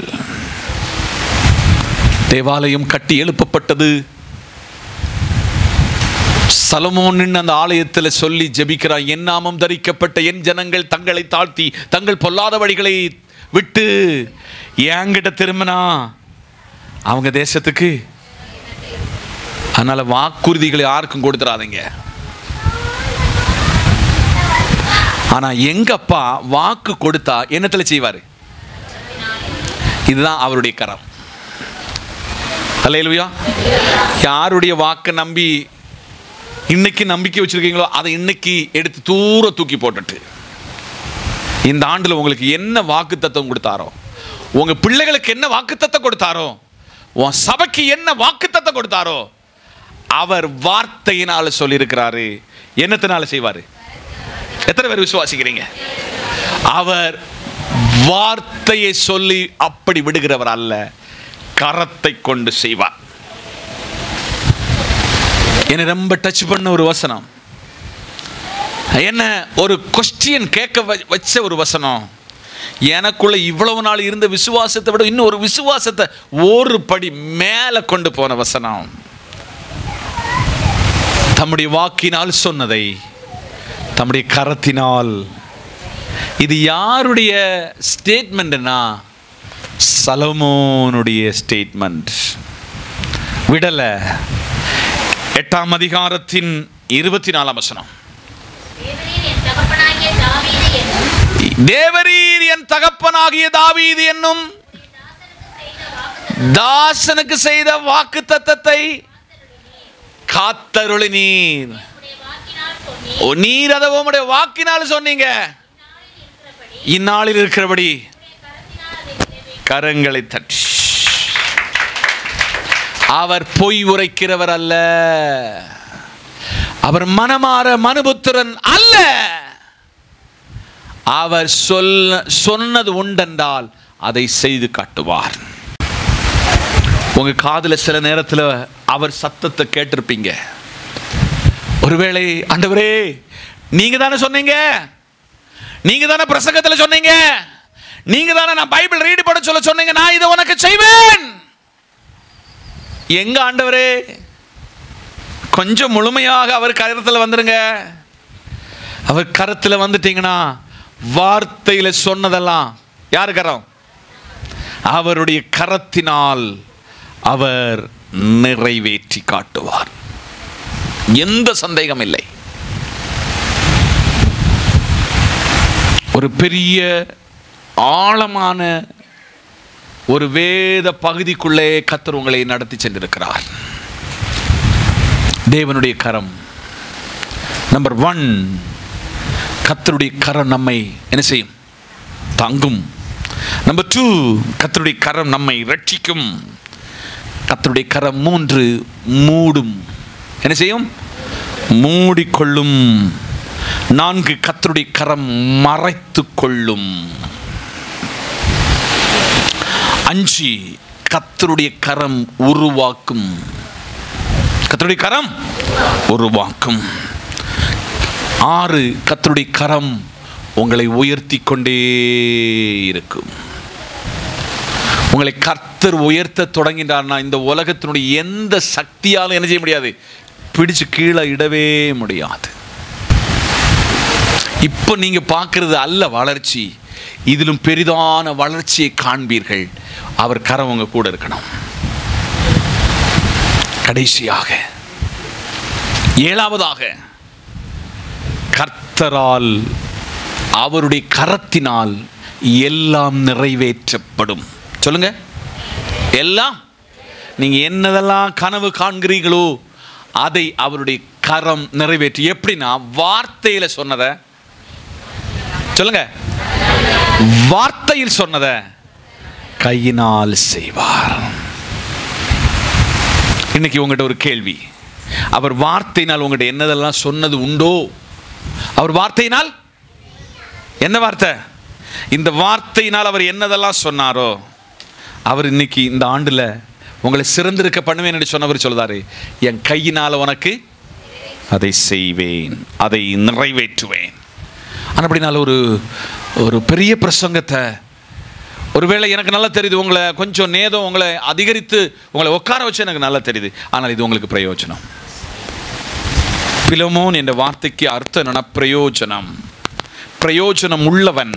A: தேவாலயம் கட்டி எழுப்பப்பட்டது. சலமோன் அந்த ஆலயத்தில் சொல்லி ஜெபிக்கிறான், என் நாமம் தரிக்கப்பட்ட என் ஜனங்கள் தங்களை தாழ்த்தி தங்கள் பொல்லாத வழிகளை விட்டு என்கிட்ட திரும்பினா அவங்க தேசத்துக்கு. அதனால வாக்குறுதிகளை யாருக்கும் கொடுத்துடாதீங்க. ஆனா எங்க அப்பா வாக்கு கொடுத்தா என்னத்துல செய்வாரு? இதுதான் அவருடைய கரம். அல்லேலூயா. யாருடைய வாக்கை நம்பி இன்னைக்கு நம்பிக்கை வச்சிருக்கீங்களோ அதை இன்னைக்கு எடுத்து தூர தூக்கி போட்டுட்டு, இந்த ஆண்டுல உங்களுக்கு என்ன வாக்கு தத்துவம் கொடுத்தாரோ, உங்க பிள்ளைகளுக்கு என்ன வாக்கு தத்துவம் கொடுத்தாரோ, உன் சபைக்கு என்ன வாக்கு தத்துவம் கொடுத்தாரோ, அவர் வார்த்தையினால சொல்லி இருக்கிறாரு. என்னத்தினால செய்வாரு? எத்தனை பேர் விசுவாசிக்கிறீங்க? அவர் வார்த்தையை சொல்லி அப்படி விடுகிறவர் அல்ல, கரத்தை கொண்டு செய்வார். என்னை ரொம்ப டச் பண்ண ஒரு வசனம், என்ன ஒரு கொஸ்டின் கேட்க வச்ச ஒரு வசனம், எனக்குள்ள இவ்வளவு நாள் இருந்த விசுவாசத்தை விட இன்னும் ஒரு விசுவாசத்தை ஒரு படி மேல கொண்டு போன வசனம். தம்முடைய வாக்கினால் சொன்னதை தம்முடைய கரத்தினால். இது யாருடைய ஸ்டேட்மெண்ட்னா? சலமோனுடைய ஸ்டேட்மெண்ட். விடல. 8ஆம் அதிகாரத்தின் 24ஆம் வசனம். தேவரீர் என் தகப்பனாகிய தாவீது என்னும் தாசனுக்கு செய்த வாக்குத்தத்தத்தை காத்தருளினீர். நீர் அதை உம்முடைய வாக்கினால் சொன்னீங்க. இந்நாளில் இருக்கிறபடி கரங்களை தட்டி. அவர் பொய் உரைக்கிறவர் அல்ல, அவர் மனமாற மனுபுத்திரன் அல்ல. அவர் சொன்னது உண்டென்றால் அதை செய்து காட்டுவார். உங்க காதுல சில நேரத்தில் அவர் சத்தத்தை கேட்டிருப்பீங்க. ஒருவேளை ஆண்டவரே நீங்க தானே சொன்னீங்க, நீங்க தானே பிரசங்கத்தில் சொன்னீங்க, நீங்க தானே நான் பைபிள் ரீட் பண்ண சொல்ல சொன்னீங்க, நான் இதை உனக்கு செய்வேன். எங்க ஆண்டவரே, கொஞ்சம் முழுமையாக அவர் கரத்தில் வந்துருங்க. அவர் கரத்தில் வந்துட்டீங்கன்னா வார்த்தையில சொன்னதெல்லாம் யாரு கரம்? அவருடைய கரத்தினால் அவர் நிறைவேற்றி காட்டுவார். எந்த சந்தேகம் இல்லை. ஒரு பெரிய ஆழமான ஒரு வேத பகுதிக்குள்ளே கர்த்தர் உங்களை நடத்தி சென்றிருக்கிறார். தேவனுடைய கரம். நம்பர் 1, கர்த்தருடைய கரம் நம்மை என்ன செய்யும்? தாங்கும். நம்பர் 2, கர்த்தருடைய கரம் நம்மை ரட்சிக்கும். கர்த்தருடைய கரம் 3, மூடும். என்ன செய்யும்? மூடிக்கொள்ளும். 4, கர்த்தருடைய கரம் மறைத்து கொள்ளும். 5, கர்த்தருடைய கரம் உருவாக்கும். கர்த்தருடைய கரம் உருவாக்கும். 6, கர்த்தருடைய கரம் உங்களை உயர்த்தி கொண்டே இருக்கும். உங்களை கர்த்தர் உயர்த்த தொடங்கினார்னா இந்த உலகத்தினுடைய எந்த சக்தியாலும் என்ன செய்ய முடியாது? பிடிச்சு கீழே இடவே முடியாது. இப்போ நீங்க பார்க்கிறது அல்ல வளர்ச்சி, இதிலும் பெரிதான வளர்ச்சியை காண்பீர்கள். அவர் கரம் உங்க கூட இருக்கணும். கடைசியாக 7வதாக, கர்த்தரால் அவருடைய கரத்தினால் எல்லாம் நிறைவேற்றப்படும். சொல்லுங்க, எல்லாம். நீங்க என்னதெல்லாம் கனவு காண்கிறீர்களோ அதை அவருடைய கரம் நிறைவேற்றி. எப்படின்னா, வார்த்தையில சொன்னத சொல்லுங்க, வார்த்தையில் சொன்னத கையினால் செய்வார். இன்னைக்கு உங்ககிட்ட ஒரு கேள்வி. அவர் வார்த்தையினால் உங்ககிட்ட என்னதெல்லாம் சொன்னது உண்டோ, அவர் வார்த்தையினால், என்ன வார்த்தை? இந்த வார்த்தையினால் அவர் என்னதெல்லாம் சொன்னாரோ, அவர் இன்னைக்கு இந்த ஆண்டுல உங்களை சிறந்திருக்க பண்ணுவேன் என்று சொன்னவர் சொல்றாரு, என் கையினால் உனக்கு அதை செய்வேன், அதை நிறைவேற்றுவேன். அப்படினால ஒரு பெரிய பிரசங்கத்தை, ஒருவேளை எனக்கு நல்லா தெரியுது, உங்களை கொஞ்சம் நேதம் உங்களை அதிகரித்து உங்களை உட்கார வச்சு எனக்கு நல்லா தெரியுது, ஆனால் இது உங்களுக்கு பிரயோஜனம். பிலமோன் என்ற வார்த்தைக்கு அர்த்தம் என்னன்னா பிரயோஜனம். பிரயோஜனம் உள்ளவன்.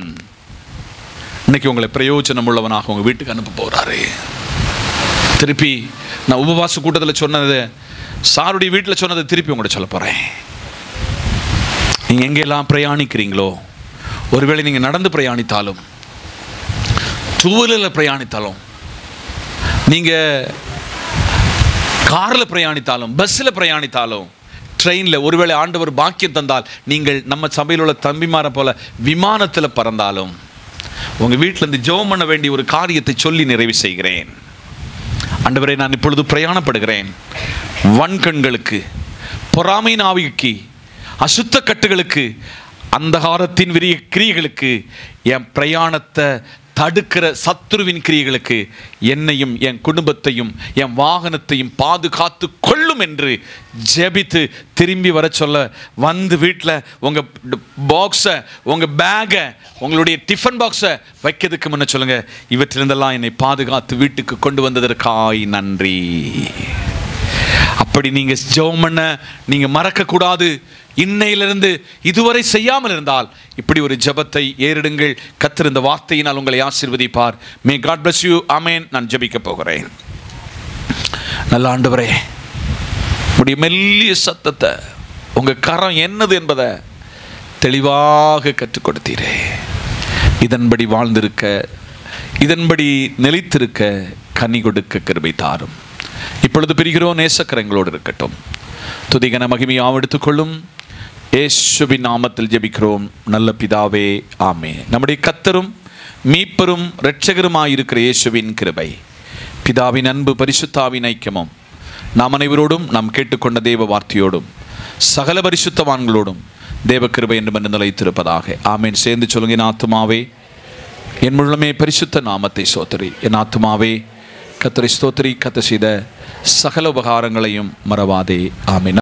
A: இன்னைக்கு உங்களை பிரயோஜனம் உள்ளவனாக உங்க வீட்டுக்கு அனுப்ப போறாரு. திருப்பி நான் உபவாச கூட்டத்தில் சொன்னது, சாருடைய வீட்டில் சொன்னதை திருப்பி உங்கள்கிட்ட சொல்ல போறேன். நீங்க எங்கெல்லாம் பிரயாணிக்கிறீங்களோ, ஒருவேளை நீங்க நடந்து பிரயாணித்தாலும், டூவீலர்ல பிரயாணித்தாலும், நீங்க கார்ல பிரயாணித்தாலும், பஸ்ல பிரயாணித்தாலும், ட்ரெயின்ல, ஒருவேளை ஆண்டவர் பாக்கியம் தந்தால் நீங்கள் நம்ம சபையில் உள்ள தம்பிமாரை போல விமானத்தில் பறந்தாலும், உங்க வீட்டில் இருந்து ஜெபம் பண்ண வேண்டிய ஒரு காரியத்தை சொல்லி நிறைவு செய்கிறேன். ஆண்டவரே, நான் இப்பொழுது பிரயாணப்படுகிறேன். வன்கண்களுக்கு, பொறாமையின் ஆவிக்கு, அசுத்த கட்டுகளுக்கு, அந்தகாரத்தின் விரிய கிரியைகளுக்கு, என் பிரயாணத்தை தடுக்கிற சத்துருவின் கிரியைகளுக்கு என்னையும் என் குடும்பத்தையும் என் வாகனத்தையும் பாதுகாத்து கொள்ளும் என்று ஜெபித்து திரும்பி வர சொல்ல, வந்து வீட்டில் உங்கள் பாக்ஸை, உங்கள் பேக்கை, உங்களுடைய டிஃபன் பாக்ஸை வைக்கிறதுக்கு முன்ன சொல்லுங்க, இவற்றிலிருந்தெல்லாம் என்னை பாதுகாத்து வீட்டுக்கு கொண்டு வந்ததற்காய் நன்றி. அப்படி நீங்க ஜெபம் பண்ண நீங்க மறக்கக்கூடாது. இன்னையிலிருந்து இதுவரை செய்யாமல் இருந்தால் இப்படி ஒரு ஜெபத்தை ஏறிடுங்கள். கர்த்தர் இந்த வார்த்தையினால் உங்களை ஆசீர்வதிப்பார். May God bless you. Amen. நான் ஜெபிக்க போகிறேன். நல்ல ஆண்டவரே, உடைய மெல்லிய சத்தத்தை, உங்க கரம் என்னது என்பதை தெளிவாக கற்றுக் கொடுத்தீரே. இதன்படி வாழ்ந்திருக்க, இதன்படி நிலைத்திருக்க கனி கொடுக்க கிருபை தாரும். இப்பொழுது பிரிகிறோம். நேசக்கரங்களோடு இருக்கட்டும். துதிகன மகிமையாம் எடுத்துக்கொள்ளும். இயேசுவின் நாமத்தில் ஜெபிக்கிறோம் நல்ல பிதாவே, ஆமென். நம்முடைய கர்த்தரும் மீட்பரும் இரட்சகருமாயிருக்கிற இயேசுவின் கிருபை, பிதாவின் அன்பு, பரிசுத்தாவின் ஐக்கியமும் நாம் அனைவரோடும், நாம் கேட்டுக்கொண்ட தேவ வார்த்தையோடும், சகல பரிசுத்தவான்களோடும் தேவ கிருபை என்று நிலைத்திருப்பதாக. ஆமென். சேர்ந்து சொல்லுங்க, என் ஆத்துமாவே என் முழுமே பரிசுத்த நாமத்தை ஸ்தோத்திரி. என் ஆத்துமாவே கர்த்தரை ஸ்தோத்திரி. கர்த்தர் செய்த சகல உபகாரங்களையும் மறவாதே. ஆமென்.